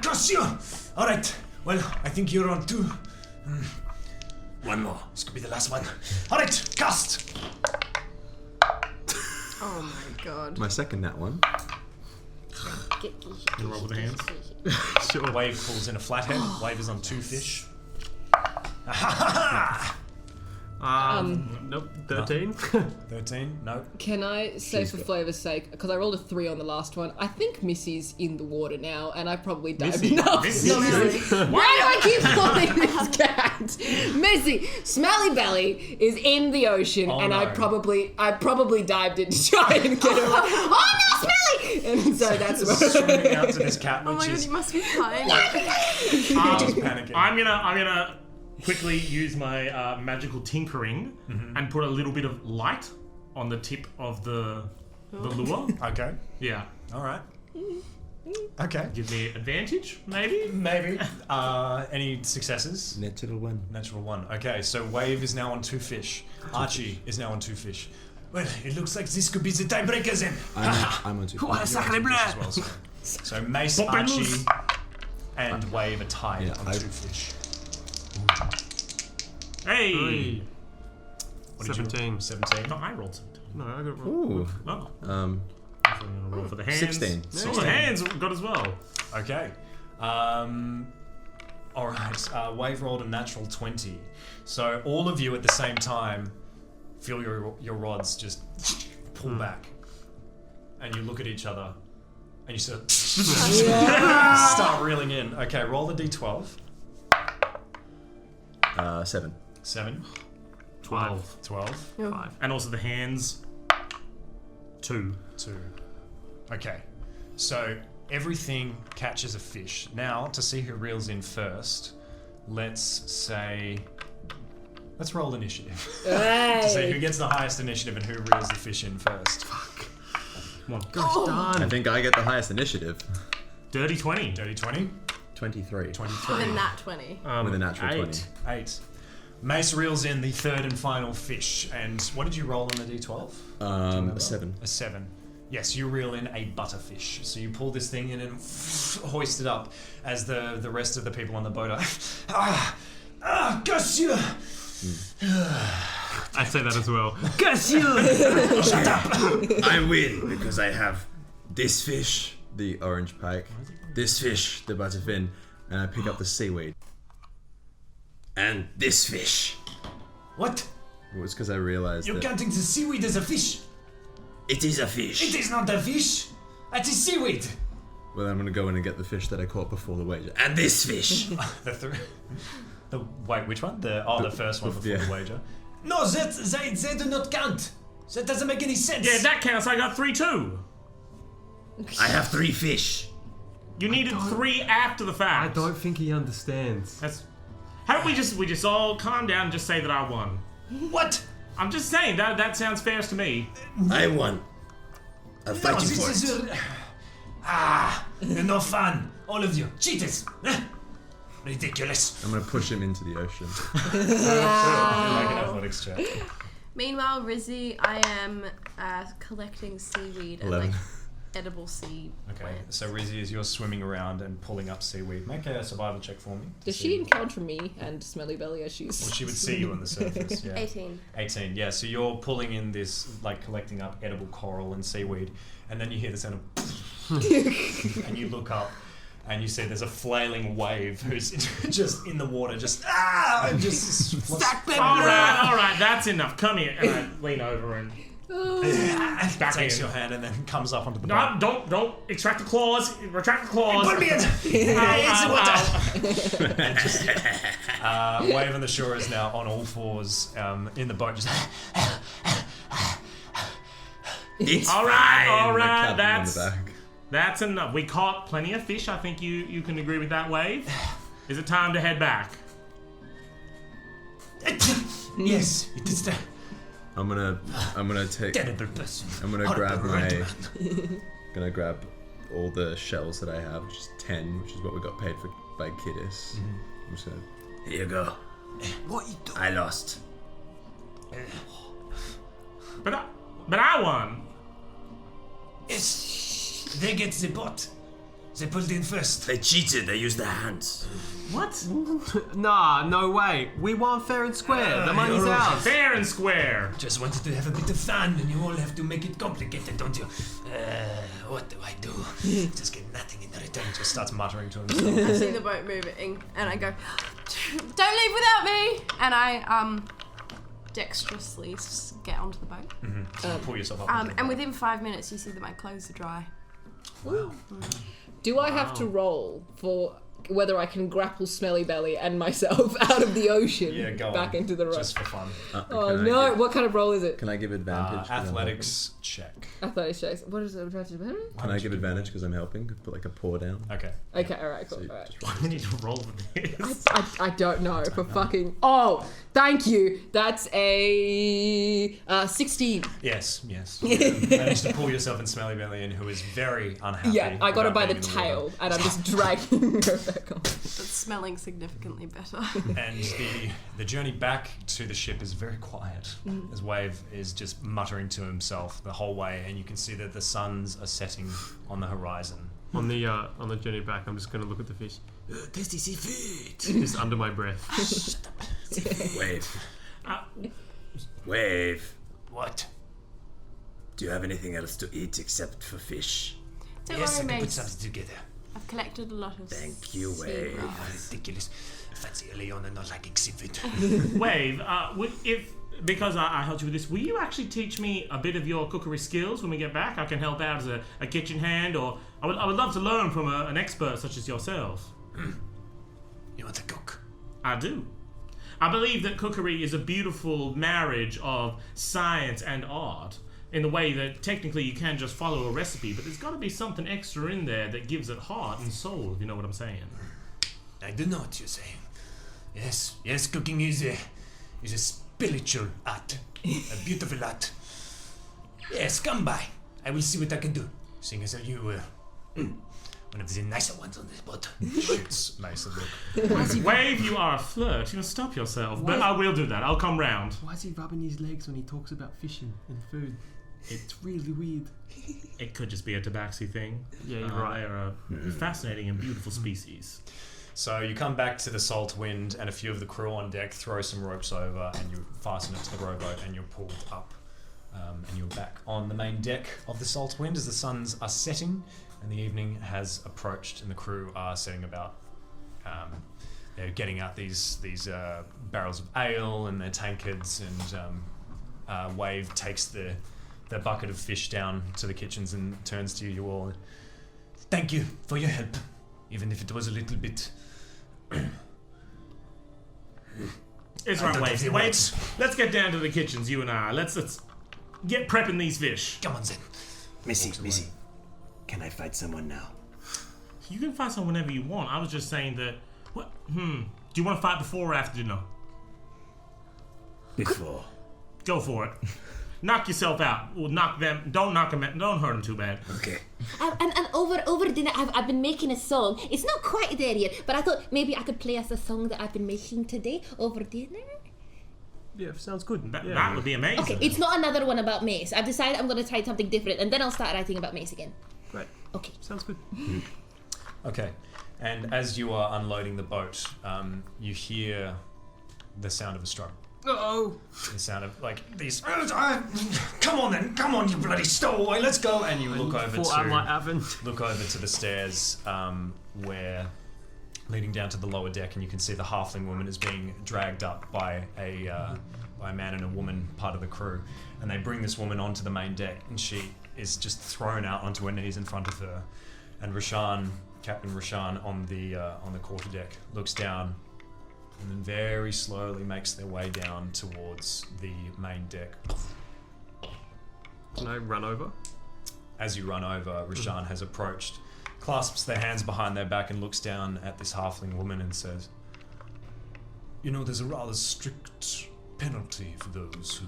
Cross you! Alright, well, I think you're on 2. One more. This could be the last one. Alright, cast! Oh my god. My second nat 1. You roll with the hands. Sure. Wave pulls in a flathead. Wave is on 2 fish. Nope. 13. 13? No. Can I say for flavour's sake, because I rolled a 3 on the last one, I think Missy's in the water now, and I probably dived Missy? enough. Missy? No, Missy. Why do I keep calling this cat? Missy, Smelly Belly is in the ocean, Oh, and no. I probably dived in to try and get her. Like, oh no, Smelly! And so that's Swimming out to this cat, Oh which my god, is you must be tired. just panicking. I'm gonna quickly use my magical tinkering and put a little bit of light on the tip of the lure. Okay. Yeah, Alright. Okay. give me advantage, maybe. Maybe. Any successes? Natural 1. Natural 1. Okay, so Wave is now on 2 fish. Archie is now on 2 fish. Well, it looks like this could be the tiebreaker then. I'm on 2. You're on 2 fish as well, so Mace, Archie, and Wave are tied Yeah, on 2 fish. Hey. 3. What did you roll? 17. 17. No, I rolled 17. No, I got it wrong. Ooh. Oh, Um, I'm gonna roll for the hands. 16. Oh, the hands got as well. Okay. Alright, Wave rolled a natural 20. So all of you at the same time feel your rods just pull back. And you look at each other and you sort of start reeling in. Okay, roll the d12. 7. 7. 12. 12. 5. And also the hands. 2. 2. Okay. So everything catches a fish. Now, to see who reels in first, let's roll initiative. To see who gets the highest initiative and who reels the fish in first. Fuck. Come on. Gosh darn. I think I get the highest initiative. Dirty 20. Dirty 20. 23. 23. With a nat 20. With a natural 8. 20. 8. Mace reels in the third and final fish. And what did you roll on the d12? A 7. A 7. Yes, you reel in a butterfish. So you pull this thing in and hoist it up as the rest of the people on the boat are. Gosh, you! I say that as well. Shut up! I win because I have this fish, The orange pike. this fish, The butterfin. And I pick up the seaweed. and this fish. What? It was because I realized You're that... counting the seaweed as a fish. It is a fish. It is not a fish. That is seaweed. Well, I'm going to go in and get the fish that I caught before the wager. And this fish. Wait, which one? The first one before the wager. No, they do not count. That doesn't make any sense. Yeah, that counts. I got 3 too. I have 3 fish. You needed 3 after the I fact. don't think he understands. How about we just all calm down and just say that I won? What? I'm just saying that sounds fair to me. I won. I'll No, fight you for this it. is no fun. All of you. Cheaters. Ridiculous. I'm going to push him into the ocean. Make an athletics check. Meanwhile, Rizzy, I am collecting seaweed and 11. like edible sea Okay, plants. so Rizzy, as you're swimming around and pulling up seaweed, make a survival check for me. to Does see- she encounter me and Smelly Belly as she's... Well, she would see you on the surface, yeah. 18. 18, yeah, so you're pulling in this, like, collecting up edible coral and seaweed, and then you hear the sound of and you look up, and you see there's a flailing wave who's just in the water, just, and just... All right, that's enough. Come here. And I lean over and back takes in. your hand and then comes up onto the No, boat. don't extract the claws. Retract the claws. Put me in. And just Wave on the shore is now on all fours in the boat, just... It's All fine. right, Tap him on the back. that's enough. We caught plenty of fish. I think you can agree with that, Wave. Is it time to head back? Yes, it is the I'm gonna take. terrible person. I'm gonna Harper grab my. Redman. Gonna grab all the shells that I have, which is 10, which is what we got paid for by Kiddis. I'm just gonna. Here you go. What you do? I lost. But I won. Yes, they get the bot. They pulled in first. They cheated. They used their hands. What? Nah, no way. We won fair and square. The money's you're ours. Fair and square. Just wanted to have a bit of fun, and you all have to make it complicated, don't you? What do I do? Just get nothing in return. Just starts muttering to I himself. see the boat moving, and I go, "Don't leave without me!" And I dexterously get onto the boat. Pull yourself up. onto the And boat. within 5 minutes, you see that my clothes are dry. Do I have to roll for whether I can grapple Smelly Belly and myself out of the ocean Yeah, go back on. into the road? Just for fun. Oh Can I no! give- What kind of roll is it? Can I give advantage? 'cause I'm Athletics check. Athletics checks. What is it? helping? Can I give advantage because I'm helping? Put like a paw down. Okay. Okay, alright, So cool. you Alright. just Why do we need to roll for this? I don't know for fucking. Oh, thank you. That's a 16. Yes. You managed to pull yourself and Smelly Belly in, who is very unhappy. Yeah, I got her about by the being in water. tail, and I'm just dragging her back on. But smelling significantly better. And the journey back to the ship is very quiet, as Wave is just muttering to himself the whole way, and you can see that the suns are setting on the horizon. On the journey back, I'm just gonna look at the fish, Tasty seafood. just under my breath. Wave. Uh, Wave. What? Do you have anything else to eat except for fish? Don't Yes, I worry, can put mate. something together. I've collected a lot of. Thank you, sea Wave. grass. Ridiculous. Fancy Leona not liking seafood. Wave, because I helped you with this, will you actually teach me a bit of your cookery skills when we get back? I can help out as a kitchen hand, or I would love to learn from an expert such as yourself. You want to cook? I do. I believe that cookery is a beautiful marriage of science and art, in the way that technically you can just follow a recipe, but there's got to be something extra in there that gives it heart and soul, if you know what I'm saying. I do know what you're saying. Yes, cooking is a spiritual art, a beautiful art. Yes, come by. I will see what I can do. Seeing as you one of the nicer ones on this boat. Shoots Mace a look. Wave, you are a flirt. You must stop yourself. But I will do that. I'll come round. Why is he rubbing his legs when he talks about fishing and food? It's really weird. It could just be a tabaxi thing. Yeah, you're right. They are a fascinating and beautiful species. So you come back to the Salt Wind, and a few of the crew on deck throw some ropes over, and you fasten it to the rowboat, and you're pulled up. And you're back on the main deck of the Salt Wind as the suns are setting and the evening has approached, and the crew are setting about. They're getting out these barrels of ale and their tankards, and Wave takes the bucket of fish down to the kitchens and turns to you all. Thank you for your help, even if it was a little bit. It's right, Wave. Wait, let's get down to the kitchens, you and I. Let's get prepping these fish. Come on, then. Missy, can I fight someone now? You can fight someone whenever you want. I was just saying that. Do you want to fight before or after dinner? Before. Go for it. Knock yourself out. Or knock them. Don't knock them. Don't hurt them too bad. Okay. And over dinner, I've been making a song. It's not quite there yet, but I thought maybe I could play us a song that I've been making today over dinner. Yeah, sounds good. That would be amazing. Okay, it's not another one about Mace. I've decided I'm going to try something different, and then I'll start writing about Mace again. Great. Okay. Sounds good. Okay, and as you are unloading the boat, you hear the sound of a struggle. Oh. The sound of these. Come on, you bloody stowaway, let's go! And you look over to the stairs, where leading down to the lower deck, and you can see the halfling woman is being dragged up by a man and a woman, part of the crew, and they bring this woman onto the main deck, and she is just thrown out onto her knees in front of her, and Captain Rashan on the quarterdeck looks down, and then very slowly makes their way down towards the main deck. Can I run over? As you run over, Rashan has approached, clasps their hands behind their back and looks down at this halfling woman and says, You know, there's a rather strict penalty for those who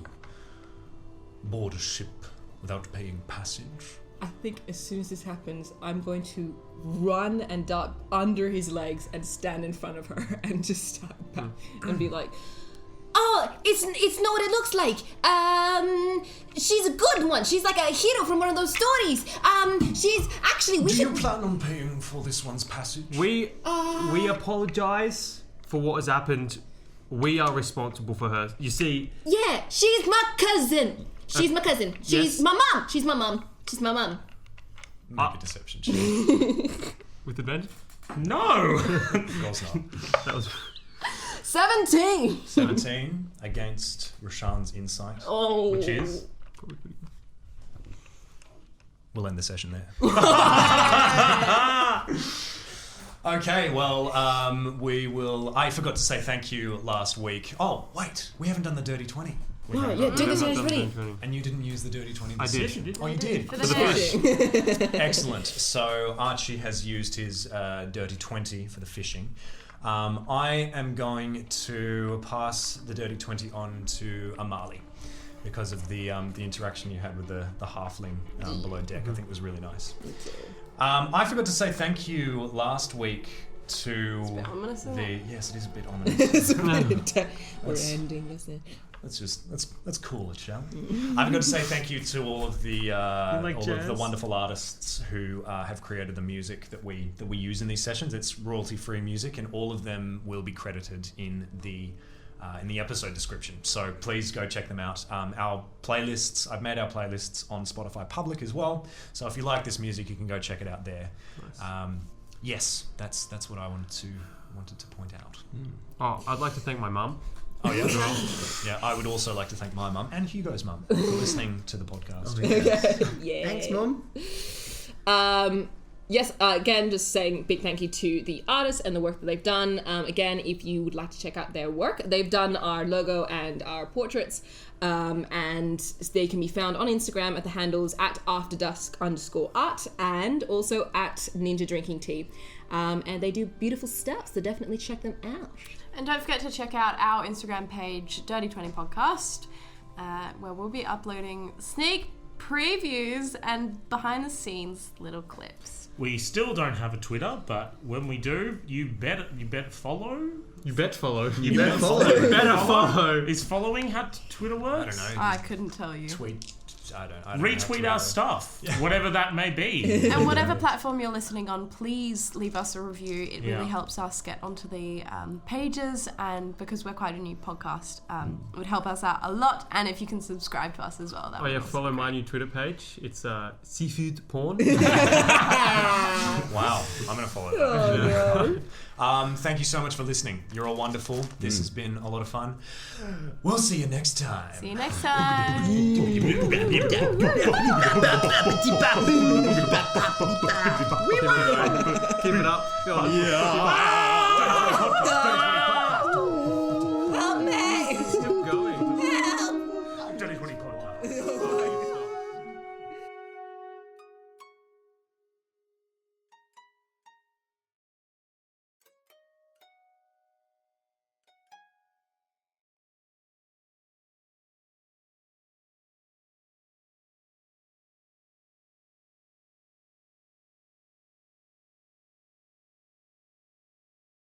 board a ship without paying passage. I think as soon as this happens, I'm going to run and dart under his legs and stand in front of her and just start back and be like, Oh, it's not what it looks like. She's a good one. She's like a hero from one of those stories. She's actually. Do you plan on paying for this one's passage? We apologise for what has happened. We are responsible for her. You see. Yeah, she's my cousin. She's my cousin. She's my mom. She's my mom. She's my mom. make a deception check. With advantage? No! Of course not. That was 17. 17 against Rashan's insight. Oh. Which is? We'll end the session there. Okay, well, we will... I forgot to say thank you last week. Oh, wait, we haven't done the Dirty 20. No, yeah, do this is ready. And you didn't use the Dirty 20 in I this did. session? Oh, you did? For the fish. Excellent. So Archie has used his Dirty 20 for the fishing. I am going to pass the Dirty 20 on to Amali because of the interaction you had with the halfling below deck. I think it was really nice. I forgot to say thank you last week to It's a bit ominous, isn't it? Yes, it is a bit ominous. We're ending this. Let's cool it, shall we? I've got to say thank you to all of the wonderful artists who have created the music that we use in these sessions. It's royalty-free music, and all of them will be credited in the episode description. So please go check them out. Our playlists, I've made our playlists on Spotify Public as well. So if you like this music, you can go check it out there. nice. Yes, that's what I wanted to point out. Oh, I'd like to thank my mum. Oh yeah, yeah. I would also like to thank my mum and Hugo's mum for listening to the podcast. Yeah. Thanks, Mum. Yes, again, just saying big thank you to the artists and the work that they've done. Again, if you would like to check out their work, they've done our logo and our portraits, and they can be found on Instagram at the handles at afterdusk_art and also at Ninja Drinking Tea. And they do beautiful stuff, so definitely check them out. And don't forget to check out our Instagram page, Dirty 20 Podcast, where we'll be uploading sneak previews and behind the scenes little clips. We still don't have a Twitter, but when we do, you bet follow. You bet follow. You better follow. You better follow. Is following how Twitter I works? don't know. I couldn't tell you. Tweet. I don't Retweet know. our stuff, whatever that may be. And whatever platform you're listening on, please leave us a review. It really Yeah. helps us get onto the pages, and because we're quite a new podcast, it would help us out a lot. And if you can subscribe to us as well, that Oh would yeah, also follow be my great. new Twitter page. It's seafood porn. Wow, I'm gonna follow that. Thank you so much for listening. You're all wonderful. This has been a lot of fun. We'll see you next time. See you next time. Keep it up. Go on. Yeah.